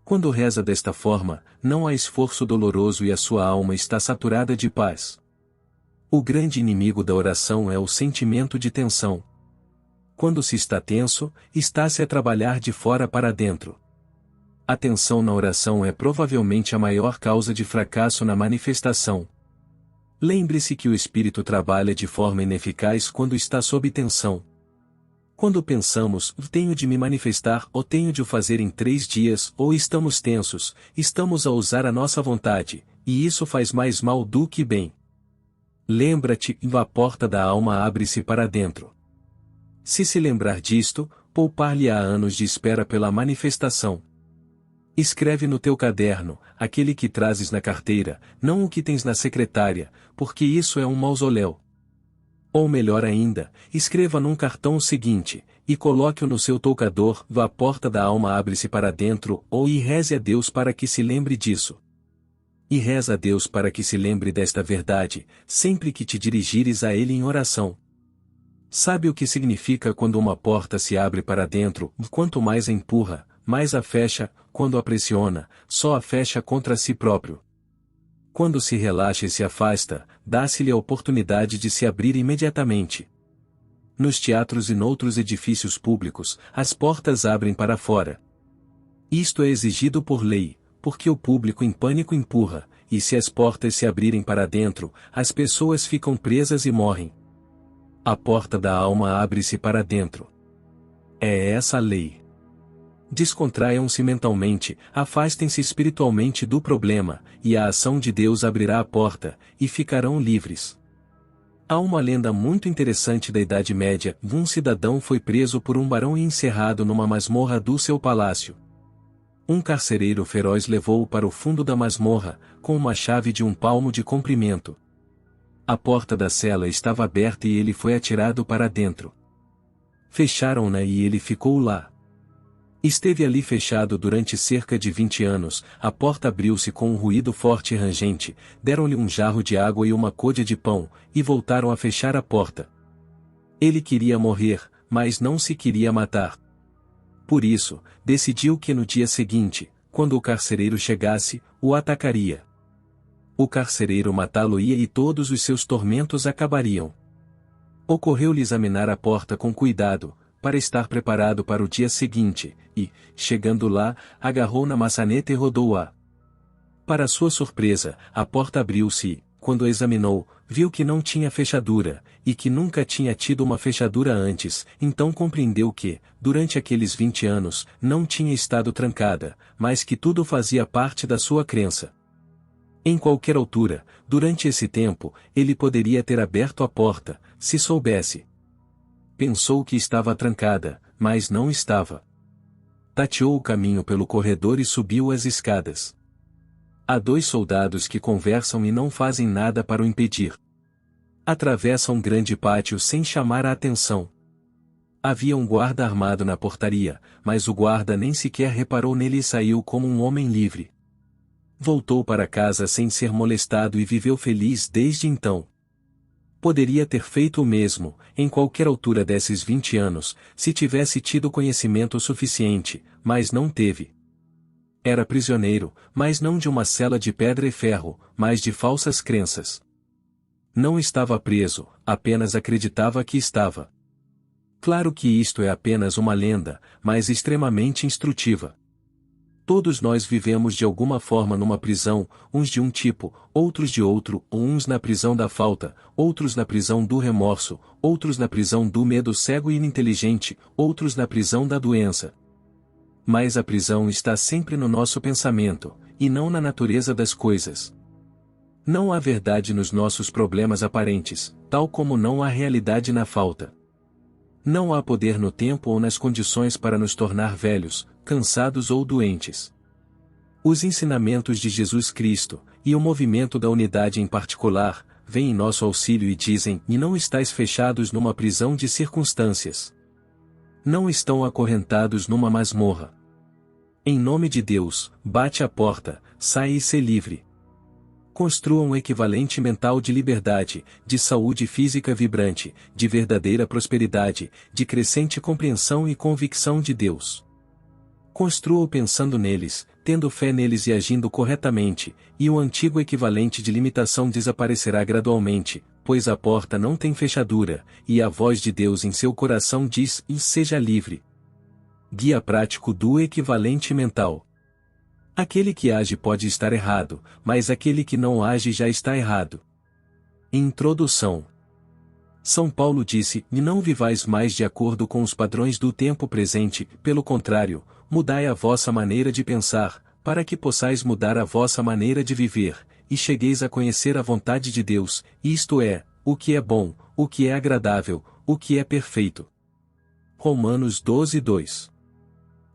Quando reza desta forma, não há esforço doloroso e a sua alma está saturada de paz. O grande inimigo da oração é o sentimento de tensão. Quando se está tenso, está-se a trabalhar de fora para dentro. A tensão na oração é provavelmente a maior causa de fracasso na manifestação. Lembre-se que o espírito trabalha de forma ineficaz quando está sob tensão. Quando pensamos, tenho de me manifestar ou tenho de o fazer em 3 dias, ou estamos tensos, estamos a usar a nossa vontade, e isso faz mais mal do que bem. Lembra-te, a porta da alma abre-se para dentro. Se lembrar disto, poupar-lhe-á anos de espera pela manifestação. Escreve no teu caderno, aquele que trazes na carteira, não o que tens na secretária, porque isso é um mausoléu. Ou melhor ainda, escreva num cartão o seguinte, e coloque-o no seu toucador, a porta da alma abre-se para dentro, ou e reze a Deus para que se lembre disso. E reza a Deus para que se lembre desta verdade, sempre que te dirigires a Ele em oração. Sabe o que significa quando uma porta se abre para dentro, quanto mais a empurra, mais a fecha, quando a pressiona, só a fecha contra si próprio. Quando se relaxa e se afasta, dá-se-lhe a oportunidade de se abrir imediatamente. Nos teatros e noutros edifícios públicos, as portas abrem para fora. Isto é exigido por lei, porque o público em pânico empurra, e se as portas se abrirem para dentro, as pessoas ficam presas e morrem. A porta da alma abre-se para dentro. É essa a lei. Descontraiam-se mentalmente, afastem-se espiritualmente do problema, e a ação de Deus abrirá a porta, e ficarão livres. Há uma lenda muito interessante da Idade Média. Um cidadão foi preso por um barão e encerrado numa masmorra do seu palácio. Um carcereiro feroz levou-o para o fundo da masmorra, com uma chave de 1 palmo de comprimento. A porta da cela estava aberta e ele foi atirado para dentro. Fecharam-na e ele ficou lá. Esteve ali fechado durante cerca de 20 anos, a porta abriu-se com um ruído forte e rangente, deram-lhe um jarro de água e uma côdea de pão, e voltaram a fechar a porta. Ele queria morrer, mas não se queria matar. Por isso, decidiu que no dia seguinte, quando o carcereiro chegasse, o atacaria. O carcereiro matá-lo-ia e todos os seus tormentos acabariam. Ocorreu-lhe examinar a porta com cuidado, para estar preparado para o dia seguinte, e, chegando lá, agarrou na maçaneta e rodou-a. Para sua surpresa, a porta abriu-se e, quando a examinou, viu que não tinha fechadura, e que nunca tinha tido uma fechadura antes, então compreendeu que, durante aqueles 20 anos, não tinha estado trancada, mas que tudo fazia parte da sua crença. Em qualquer altura, durante esse tempo, ele poderia ter aberto a porta, se soubesse. Pensou que estava trancada, mas não estava. Tateou o caminho pelo corredor e subiu as escadas. Há 2 soldados que conversam e não fazem nada para o impedir. Atravessam um grande pátio sem chamar a atenção. Havia um guarda armado na portaria, mas o guarda nem sequer reparou nele e saiu como um homem livre. Voltou para casa sem ser molestado e viveu feliz desde então. Poderia ter feito o mesmo, em qualquer altura desses 20 anos, se tivesse tido conhecimento suficiente, mas não teve. Era prisioneiro, mas não de uma cela de pedra e ferro, mas de falsas crenças. Não estava preso, apenas acreditava que estava. Claro que isto é apenas uma lenda, mas extremamente instrutiva. Todos nós vivemos de alguma forma numa prisão, uns de um tipo, outros de outro, uns na prisão da falta, outros na prisão do remorso, outros na prisão do medo cego e ininteligente, outros na prisão da doença. Mas a prisão está sempre no nosso pensamento, e não na natureza das coisas. Não há verdade nos nossos problemas aparentes, tal como não há realidade na falta. Não há poder no tempo ou nas condições para nos tornar velhos, cansados ou doentes. Os ensinamentos de Jesus Cristo, e o movimento da unidade em particular, vêm em nosso auxílio e dizem: e não estáis fechados numa prisão de circunstâncias. Não estão acorrentados numa masmorra. Em nome de Deus, bate a porta, sai e sê livre. Construa um equivalente mental de liberdade, de saúde física vibrante, de verdadeira prosperidade, de crescente compreensão e convicção de Deus. Construa-o pensando neles, tendo fé neles e agindo corretamente, e o antigo equivalente de limitação desaparecerá gradualmente, pois a porta não tem fechadura, e a voz de Deus em seu coração diz: e seja livre. Guia prático do equivalente mental. Aquele que age pode estar errado, mas aquele que não age já está errado. Introdução. São Paulo disse: e não vivais mais de acordo com os padrões do tempo presente, pelo contrário, mudai a vossa maneira de pensar, para que possais mudar a vossa maneira de viver, e chegueis a conhecer a vontade de Deus, isto é, o que é bom, o que é agradável, o que é perfeito. Romanos 12:2.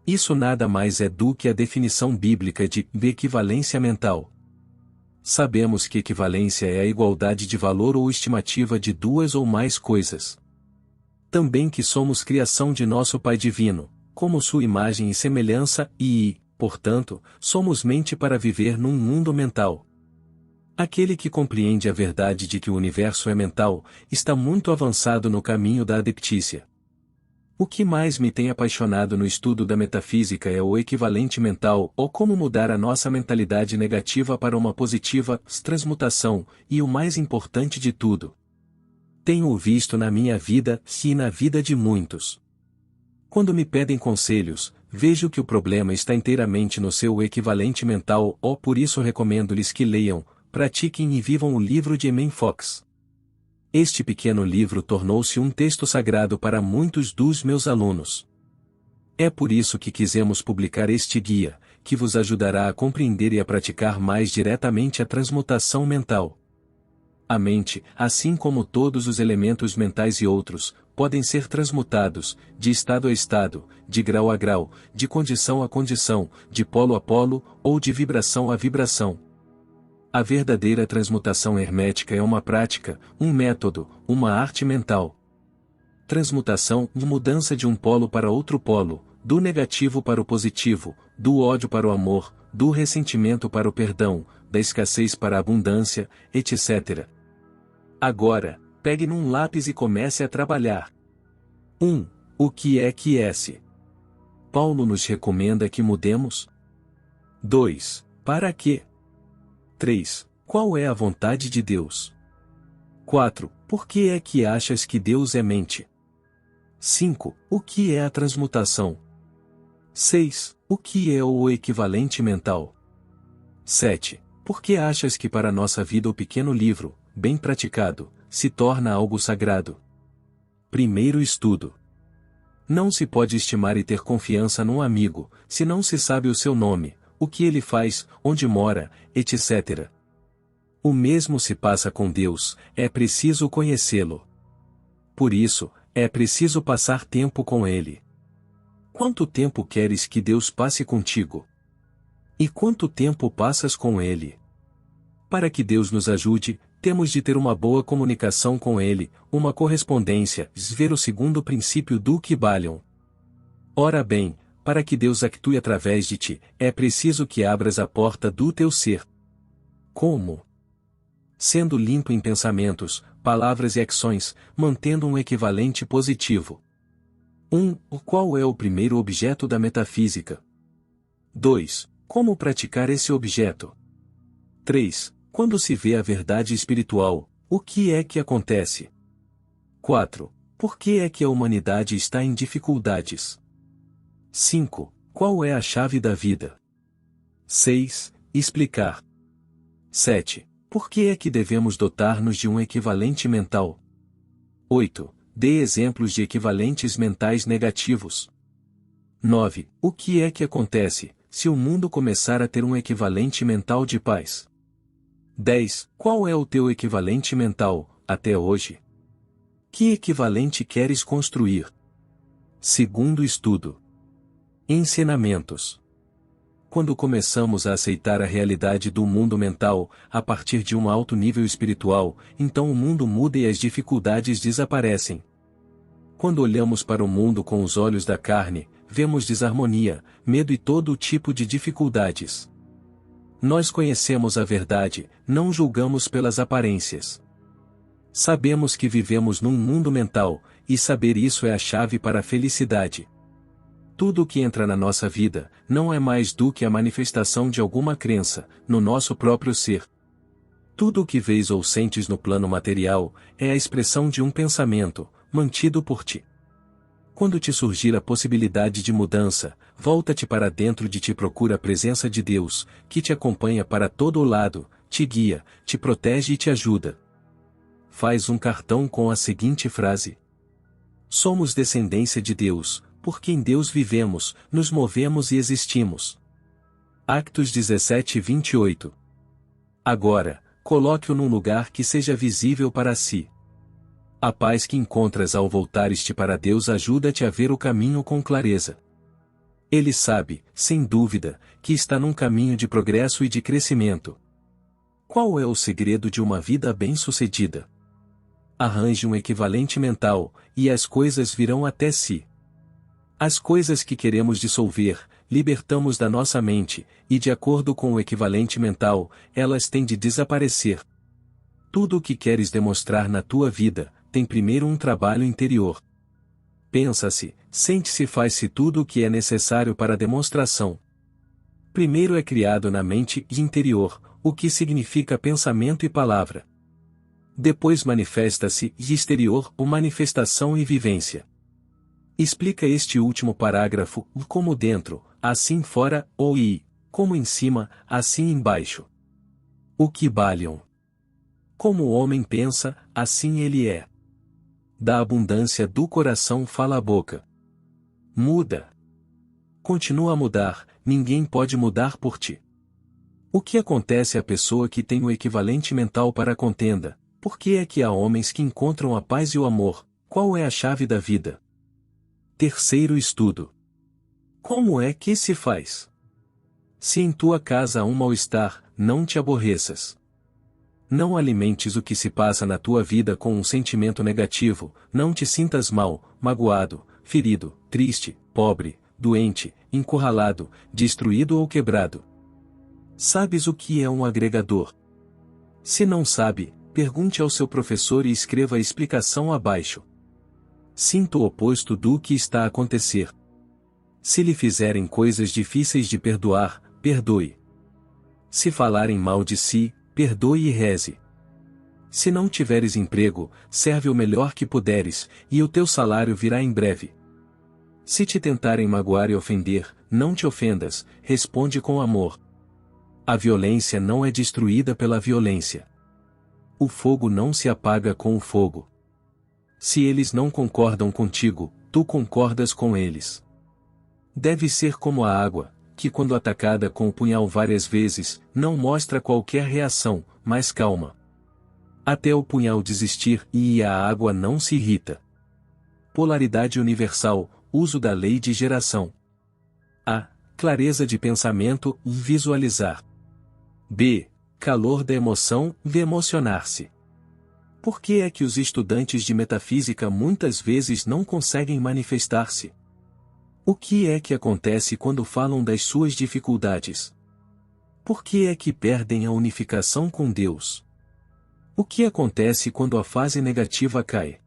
Isso nada mais é do que a definição bíblica de equivalência mental. Sabemos que equivalência é a igualdade de valor ou estimativa de 2 ou mais coisas. Também que somos criação de nosso Pai Divino, como sua imagem e semelhança, e, portanto, somos mente para viver num mundo mental. Aquele que compreende a verdade de que o universo é mental, está muito avançado no caminho da adeptícia. O que mais me tem apaixonado no estudo da metafísica é o equivalente mental, ou como mudar a nossa mentalidade negativa para uma positiva, transmutação, e o mais importante de tudo. Tenho-o visto na minha vida, e na vida de muitos. Quando me pedem conselhos, vejo que o problema está inteiramente no seu equivalente mental, ou por isso recomendo-lhes que leiam, pratiquem e vivam o livro de Emin Fox. Este pequeno livro tornou-se um texto sagrado para muitos dos meus alunos. É por isso que quisemos publicar este guia, que vos ajudará a compreender e a praticar mais diretamente a transmutação mental. A mente, assim como todos os elementos mentais e outros, podem ser transmutados, de estado a estado, de grau a grau, de condição a condição, de polo a polo, ou de vibração a vibração. A verdadeira transmutação hermética é uma prática, um método, uma arte mental. Transmutação de mudança de um polo para outro polo, do negativo para o positivo, do ódio para o amor, do ressentimento para o perdão, da escassez para a abundância, etc. Agora, pegue num lápis e comece a trabalhar. 1. O que é QS? Paulo nos recomenda que mudemos? 2. Para quê? 3. Qual é a vontade de Deus? 4. Por que é que achas que Deus é mente? 5. O que é a transmutação? 6. O que é o equivalente mental? 7. Por que achas que para nossa vida o pequeno livro, bem praticado, se torna algo sagrado? Primeiro estudo. Não se pode estimar e ter confiança num amigo, se não se sabe o seu nome, o que ele faz, onde mora, etc. O mesmo se passa com Deus, é preciso conhecê-lo. Por isso, é preciso passar tempo com Ele. Quanto tempo queres que Deus passe contigo? E quanto tempo passas com Ele? Para que Deus nos ajude, temos de ter uma boa comunicação com Ele, uma correspondência, ver o segundo princípio do Kybalion. Ora bem, para que Deus actue através de ti, é preciso que abras a porta do teu ser. Como? Sendo limpo em pensamentos, palavras e ações, mantendo um equivalente positivo. 1. Qual é o primeiro objeto da metafísica? 2. Como praticar esse objeto? 3. Quando se vê a verdade espiritual, o que é que acontece? 4. Por que é que a humanidade está em dificuldades? 5. Qual é a chave da vida? 6. Explicar. 7. Por que é que devemos dotar-nos de um equivalente mental? 8. Dê exemplos de equivalentes mentais negativos. 9. O que é que acontece, se o mundo começar a ter um equivalente mental de paz? 10. Qual é o teu equivalente mental, até hoje? Que equivalente queres construir? Segundo estudo. Ensinamentos. Quando começamos a aceitar a realidade do mundo mental, a partir de um alto nível espiritual, então o mundo muda e as dificuldades desaparecem. Quando olhamos para o mundo com os olhos da carne, vemos desarmonia, medo e todo tipo de dificuldades. Nós conhecemos a verdade, não julgamos pelas aparências. Sabemos que vivemos num mundo mental, e saber isso é a chave para a felicidade. Tudo o que entra na nossa vida, não é mais do que a manifestação de alguma crença, no nosso próprio ser. Tudo o que vês ou sentes no plano material, é a expressão de um pensamento, mantido por ti. Quando te surgir a possibilidade de mudança, volta-te para dentro de ti e procura a presença de Deus, que te acompanha para todo o lado, te guia, te protege e te ajuda. Faz um cartão com a seguinte frase: somos descendência de Deus, porque em Deus vivemos, nos movemos e existimos. Actos 17:28. Agora, coloque-o num lugar que seja visível para si. A paz que encontras ao voltares-te para Deus ajuda-te a ver o caminho com clareza. Ele sabe, sem dúvida, que está num caminho de progresso e de crescimento. Qual é o segredo de uma vida bem-sucedida? Arranje um equivalente mental, e as coisas virão até si. As coisas que queremos dissolver, libertamos da nossa mente, e de acordo com o equivalente mental, elas têm de desaparecer. Tudo o que queres demonstrar na tua vida, tem primeiro um trabalho interior. Pensa-se, sente-se e faz-se tudo o que é necessário para a demonstração. Primeiro é criado na mente interior, o que significa pensamento e palavra. Depois manifesta-se exterior, ou manifestação e vivência. Explica este último parágrafo, como dentro, assim fora, ou e, como em cima, assim embaixo. O Kybalion. Como o homem pensa, assim ele é. Da abundância do coração fala a boca. Muda. continua a mudar, ninguém pode mudar por ti. O que acontece à pessoa que tem o equivalente mental para a contenda? Por que é que há homens que encontram a paz e o amor? Qual é a chave da vida? Terceiro estudo. Como é que se faz? Se em tua casa há um mal-estar, não te aborreças. Não alimentes o que se passa na tua vida com um sentimento negativo, não te sintas mal, magoado, ferido, triste, pobre, doente, encurralado, destruído ou quebrado. Sabes o que é um agregador? Se não sabe, pergunte ao seu professor e escreva a explicação abaixo. Sinta o oposto do que está a acontecer. Se lhe fizerem coisas difíceis de perdoar, perdoe. Se falarem mal de si, perdoe e reze. Se não tiveres emprego, serve o melhor que puderes, e o teu salário virá em breve. Se te tentarem magoar e ofender, não te ofendas, responde com amor. A violência não é destruída pela violência. O fogo não se apaga com o fogo. Se eles não concordam contigo, tu concordas com eles. Deve ser como a água, que quando atacada com o punhal várias vezes, não mostra qualquer reação, mas calma. Até o punhal desistir e a água não se irrita. Polaridade universal, uso da lei de geração. A. Clareza de pensamento, visualizar. B. Calor da emoção, emocionar-se. Por que é que os estudantes de metafísica muitas vezes não conseguem manifestar-se? O que é que acontece quando falam das suas dificuldades? Por que é que perdem a unificação com Deus? O que acontece quando a fase negativa cai?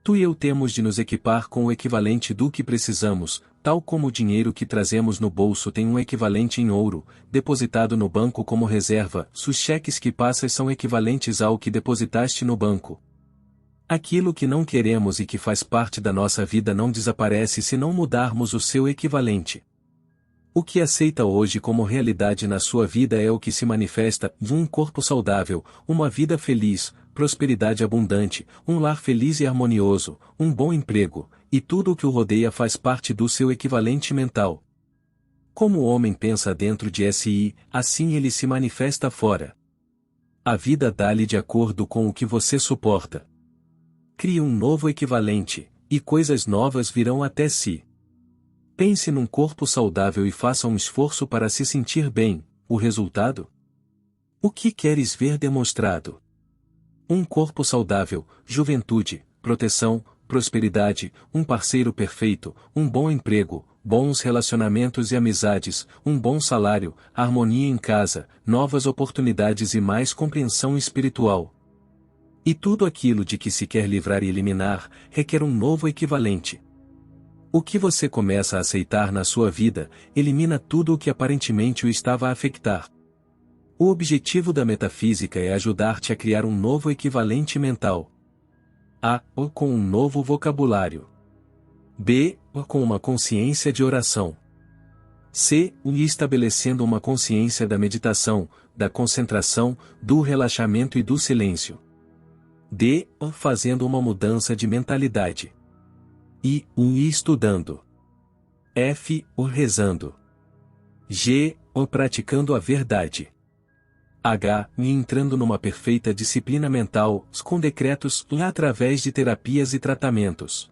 Tu e eu temos de nos equipar com o equivalente do que precisamos, tal como o dinheiro que trazemos no bolso tem um equivalente em ouro, depositado no banco como reserva, os cheques que passas são equivalentes ao que depositaste no banco. Aquilo que não queremos e que faz parte da nossa vida não desaparece se não mudarmos o seu equivalente. O que aceita hoje como realidade na sua vida é o que se manifesta em um corpo saudável, uma vida feliz, prosperidade abundante, um lar feliz e harmonioso, um bom emprego, e tudo o que o rodeia faz parte do seu equivalente mental. Como o homem pensa dentro de si, assim ele se manifesta fora. A vida dá-lhe de acordo com o que você suporta. Crie um novo equivalente, e coisas novas virão até si. Pense num corpo saudável e faça um esforço para se sentir bem. O resultado? O que queres ver demonstrado? Um corpo saudável, juventude, proteção, prosperidade, um parceiro perfeito, um bom emprego, bons relacionamentos e amizades, um bom salário, harmonia em casa, novas oportunidades e mais compreensão espiritual. E tudo aquilo de que se quer livrar e eliminar, requer um novo equivalente. O que você começa a aceitar na sua vida, elimina tudo o que aparentemente o estava a afetar. O objetivo da metafísica é ajudar-te a criar um novo equivalente mental. A. Com um novo vocabulário. B. Com uma consciência de oração. C. Estabelecendo uma consciência da meditação, da concentração, do relaxamento e do silêncio. D. Fazendo uma mudança de mentalidade. I. Estudando. F. Rezando. G. Praticando a verdade. H. Entrando numa perfeita disciplina mental, com decretos, através de terapias e tratamentos.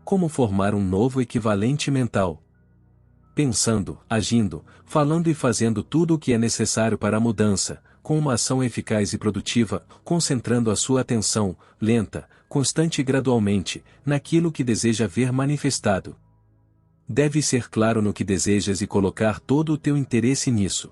Como formar um novo equivalente mental? Pensando, agindo, falando e fazendo tudo o que é necessário para a mudança, com uma ação eficaz e produtiva, concentrando a sua atenção, lenta, constante e gradualmente, naquilo que deseja ver manifestado. Deve ser claro no que desejas e colocar todo o teu interesse nisso.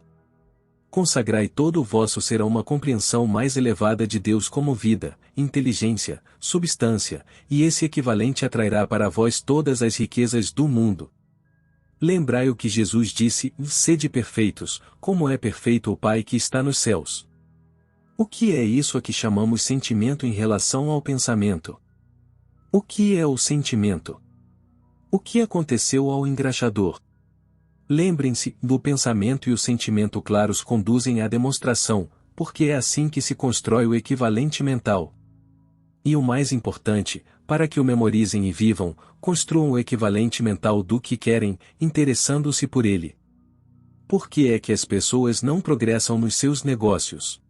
Consagrai todo o vosso ser a uma compreensão mais elevada de Deus como vida, inteligência, substância, e esse equivalente atrairá para vós todas as riquezas do mundo. Lembrai o que Jesus disse: sede perfeitos, como é perfeito o Pai que está nos céus. O que é isso a que chamamos sentimento em relação ao pensamento? O que é o sentimento? O que aconteceu ao engraxador? Lembrem-se, do pensamento e o sentimento claros conduzem à demonstração, porque é assim que se constrói o equivalente mental. E o mais importante, para que o memorizem e vivam, construam o equivalente mental do que querem, interessando-se por ele. Por que é que as pessoas não progressam nos seus negócios?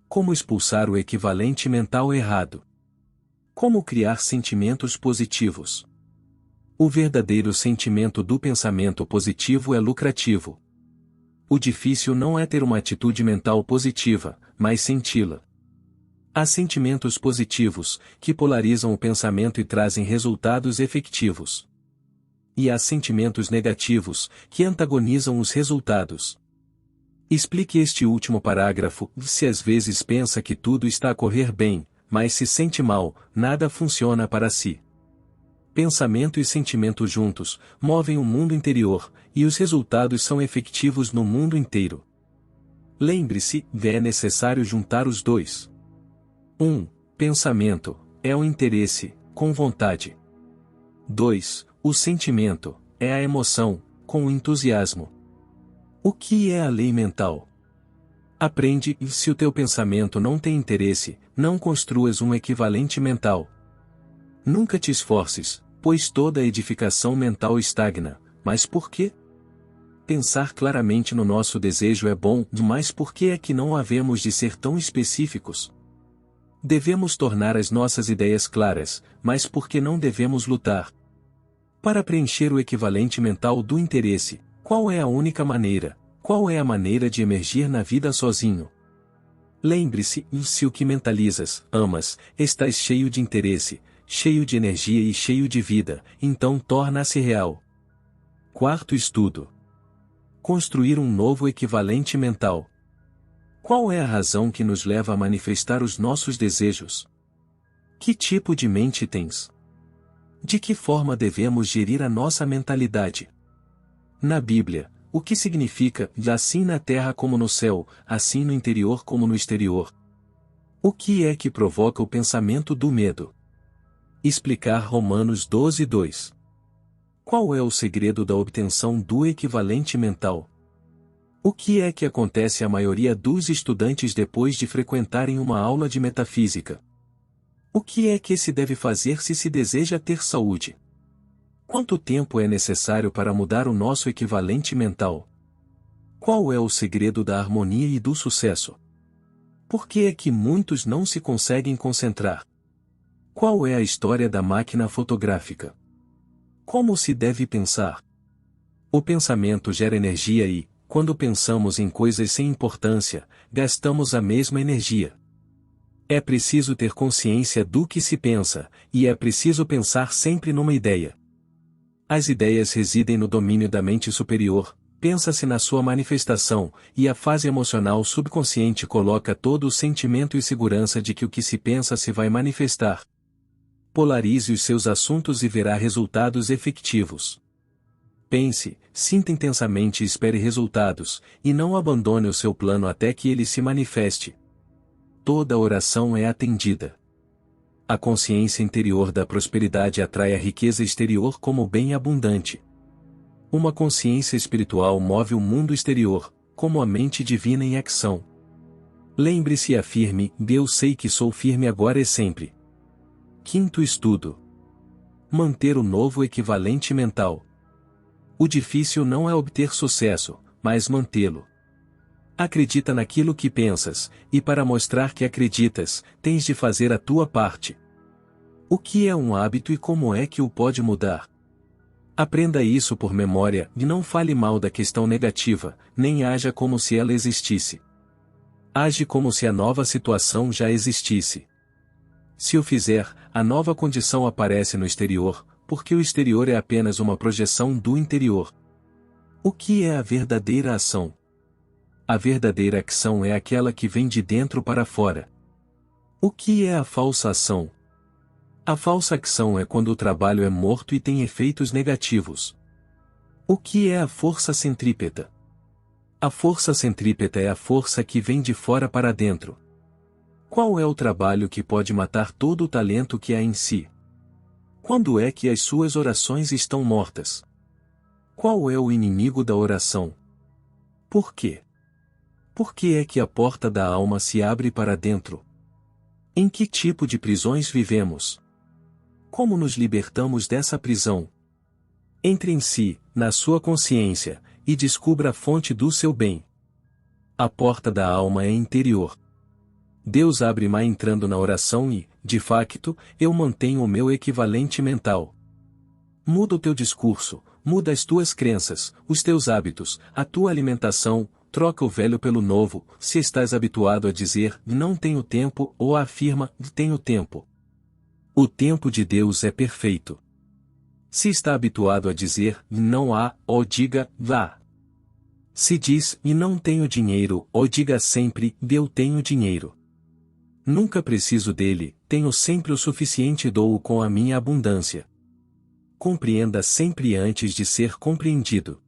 Como expulsar o equivalente mental errado? Como criar sentimentos positivos? O verdadeiro sentimento do pensamento positivo é lucrativo. O difícil não é ter uma atitude mental positiva, mas senti-la. Há sentimentos positivos, que polarizam o pensamento e trazem resultados efetivos. E há sentimentos negativos, que antagonizam os resultados. Explique este último parágrafo. Se às vezes pensa que tudo está a correr bem, mas se sente mal, nada funciona para si. Pensamento e sentimento juntos, movem o mundo interior, e os resultados são efetivos no mundo inteiro. Lembre-se, é necessário juntar os dois. 1. Pensamento, é o interesse, com vontade. 2. O sentimento, é a emoção, com entusiasmo. O que é a lei mental? Aprende, e se o teu pensamento não tem interesse, não construas um equivalente mental. Nunca te esforces, pois toda edificação mental estagna, mas por quê? Pensar claramente no nosso desejo é bom, mas por que é que não havemos de ser tão específicos? Devemos tornar as nossas ideias claras, mas por que não devemos lutar? Para preencher o equivalente mental do interesse, qual é a única maneira? Qual é a maneira de emergir na vida sozinho? Lembre-se, se o que mentalizas, amas, estás cheio de interesse, cheio de energia e cheio de vida, então torna-se real. Quarto estudo. Construir um novo equivalente mental. Qual é a razão que nos leva a manifestar os nossos desejos? Que tipo de mente tens? De que forma devemos gerir a nossa mentalidade? Na Bíblia, o que significa, assim na terra como no céu, assim no interior como no exterior? O que é que provoca o pensamento do medo? Explicar Romanos 12:2. Qual é o segredo da obtenção do equivalente mental? O que é que acontece à maioria dos estudantes depois de frequentarem uma aula de metafísica? O que é que se deve fazer se deseja ter saúde? Quanto tempo é necessário para mudar o nosso equivalente mental? Qual é o segredo da harmonia e do sucesso? Por que é que muitos não se conseguem concentrar? Qual é a história da máquina fotográfica? Como se deve pensar? O pensamento gera energia e, quando pensamos em coisas sem importância, gastamos a mesma energia. É preciso ter consciência do que se pensa, e é preciso pensar sempre numa ideia. As ideias residem no domínio da mente superior, pensa-se na sua manifestação, e a fase emocional subconsciente coloca todo o sentimento e segurança de que o que se pensa se vai manifestar. Polarize os seus assuntos e verá resultados efetivos. Pense, sinta intensamente e espere resultados, e não abandone o seu plano até que ele se manifeste. Toda oração é atendida. A consciência interior da prosperidade atrai a riqueza exterior como bem abundante. Uma consciência espiritual move o mundo exterior, como a mente divina em ação. Lembre-se e afirme, eu sei que sou firme agora e sempre. Quinto estudo. Manter o novo equivalente mental. O difícil não é obter sucesso, mas mantê-lo. Acredita naquilo que pensas, e para mostrar que acreditas, tens de fazer a tua parte. O que é um hábito e como é que o pode mudar? Aprenda isso por memória e não fale mal da questão negativa, nem haja como se ela existisse. Age como se a nova situação já existisse. Se o fizer, a nova condição aparece no exterior, porque o exterior é apenas uma projeção do interior. O que é a verdadeira ação? A verdadeira ação é aquela que vem de dentro para fora. O que é a falsa ação? A falsa ação é quando o trabalho é morto e tem efeitos negativos. O que é a força centrípeta? A força centrípeta é a força que vem de fora para dentro. Qual é o trabalho que pode matar todo o talento que há em si? Quando é que as suas orações estão mortas? Qual é o inimigo da oração? Por quê? Por que é que a porta da alma se abre para dentro? Em que tipo de prisões vivemos? Como nos libertamos dessa prisão? Entre em si, na sua consciência, e descubra a fonte do seu bem. A porta da alma é interior. Deus abre-me entrando na oração e, de facto, eu mantenho o meu equivalente mental. Muda o teu discurso, muda as tuas crenças, os teus hábitos, a tua alimentação, troca o velho pelo novo, se estás habituado a dizer, não tenho tempo, ou afirma, tenho tempo. O tempo de Deus é perfeito. Se está habituado a dizer, não há, ou diga, vá. Se diz, e não tenho dinheiro, ou diga sempre, eu tenho dinheiro. Nunca preciso dele, tenho sempre o suficiente e dou-o com a minha abundância. Compreenda sempre antes de ser compreendido.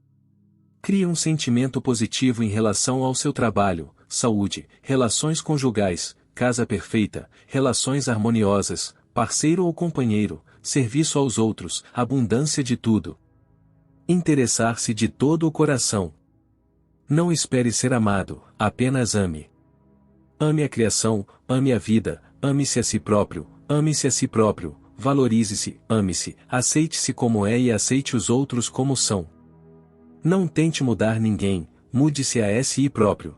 Crie um sentimento positivo em relação ao seu trabalho, saúde, relações conjugais, casa perfeita, relações harmoniosas, parceiro ou companheiro, serviço aos outros, abundância de tudo. Interessar-se de todo o coração. Não espere ser amado, apenas ame. Ame a criação, ame a vida, ame-se a si próprio, ame-se a si próprio, valorize-se, ame-se, aceite-se como é e aceite os outros como são. Não tente mudar ninguém, mude-se a si próprio.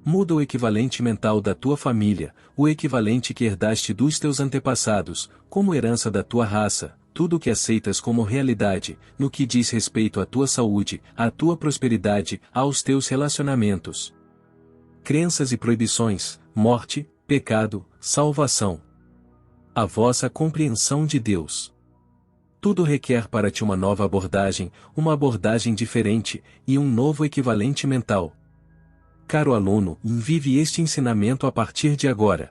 Muda o equivalente mental da tua família, o equivalente que herdaste dos teus antepassados, como herança da tua raça, tudo o que aceitas como realidade, no que diz respeito à tua saúde, à tua prosperidade, aos teus relacionamentos. Crenças e proibições, morte, pecado, salvação. A vossa compreensão de Deus. Tudo requer para ti uma nova abordagem, uma abordagem diferente, e um novo equivalente mental. Caro aluno, vive este ensinamento a partir de agora.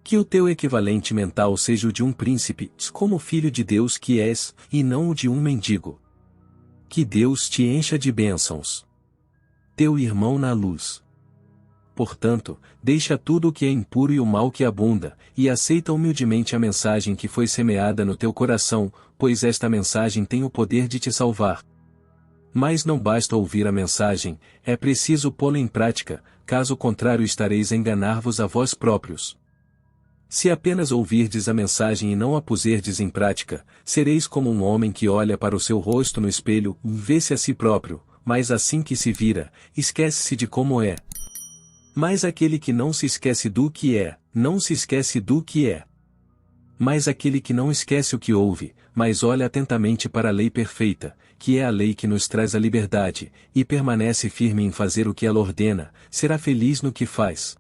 Que o teu equivalente mental seja o de um príncipe, como filho de Deus que és, e não o de um mendigo. Que Deus te encha de bênçãos. Teu irmão na luz. Portanto, deixa tudo o que é impuro e o mal que abunda, e aceita humildemente a mensagem que foi semeada no teu coração, pois esta mensagem tem o poder de te salvar. Mas não basta ouvir a mensagem, é preciso pô-la em prática, caso contrário estareis a enganar-vos a vós próprios. Se apenas ouvirdes a mensagem e não a puserdes em prática, sereis como um homem que olha para o seu rosto no espelho, vê-se a si próprio, mas assim que se vira, esquece-se de como é. Mas aquele que não se esquece do que é, não se esquece do que é. Mas aquele que não esquece o que ouve, mas olha atentamente para a lei perfeita, que é a lei que nos traz a liberdade, e permanece firme em fazer o que ela ordena, será feliz no que faz.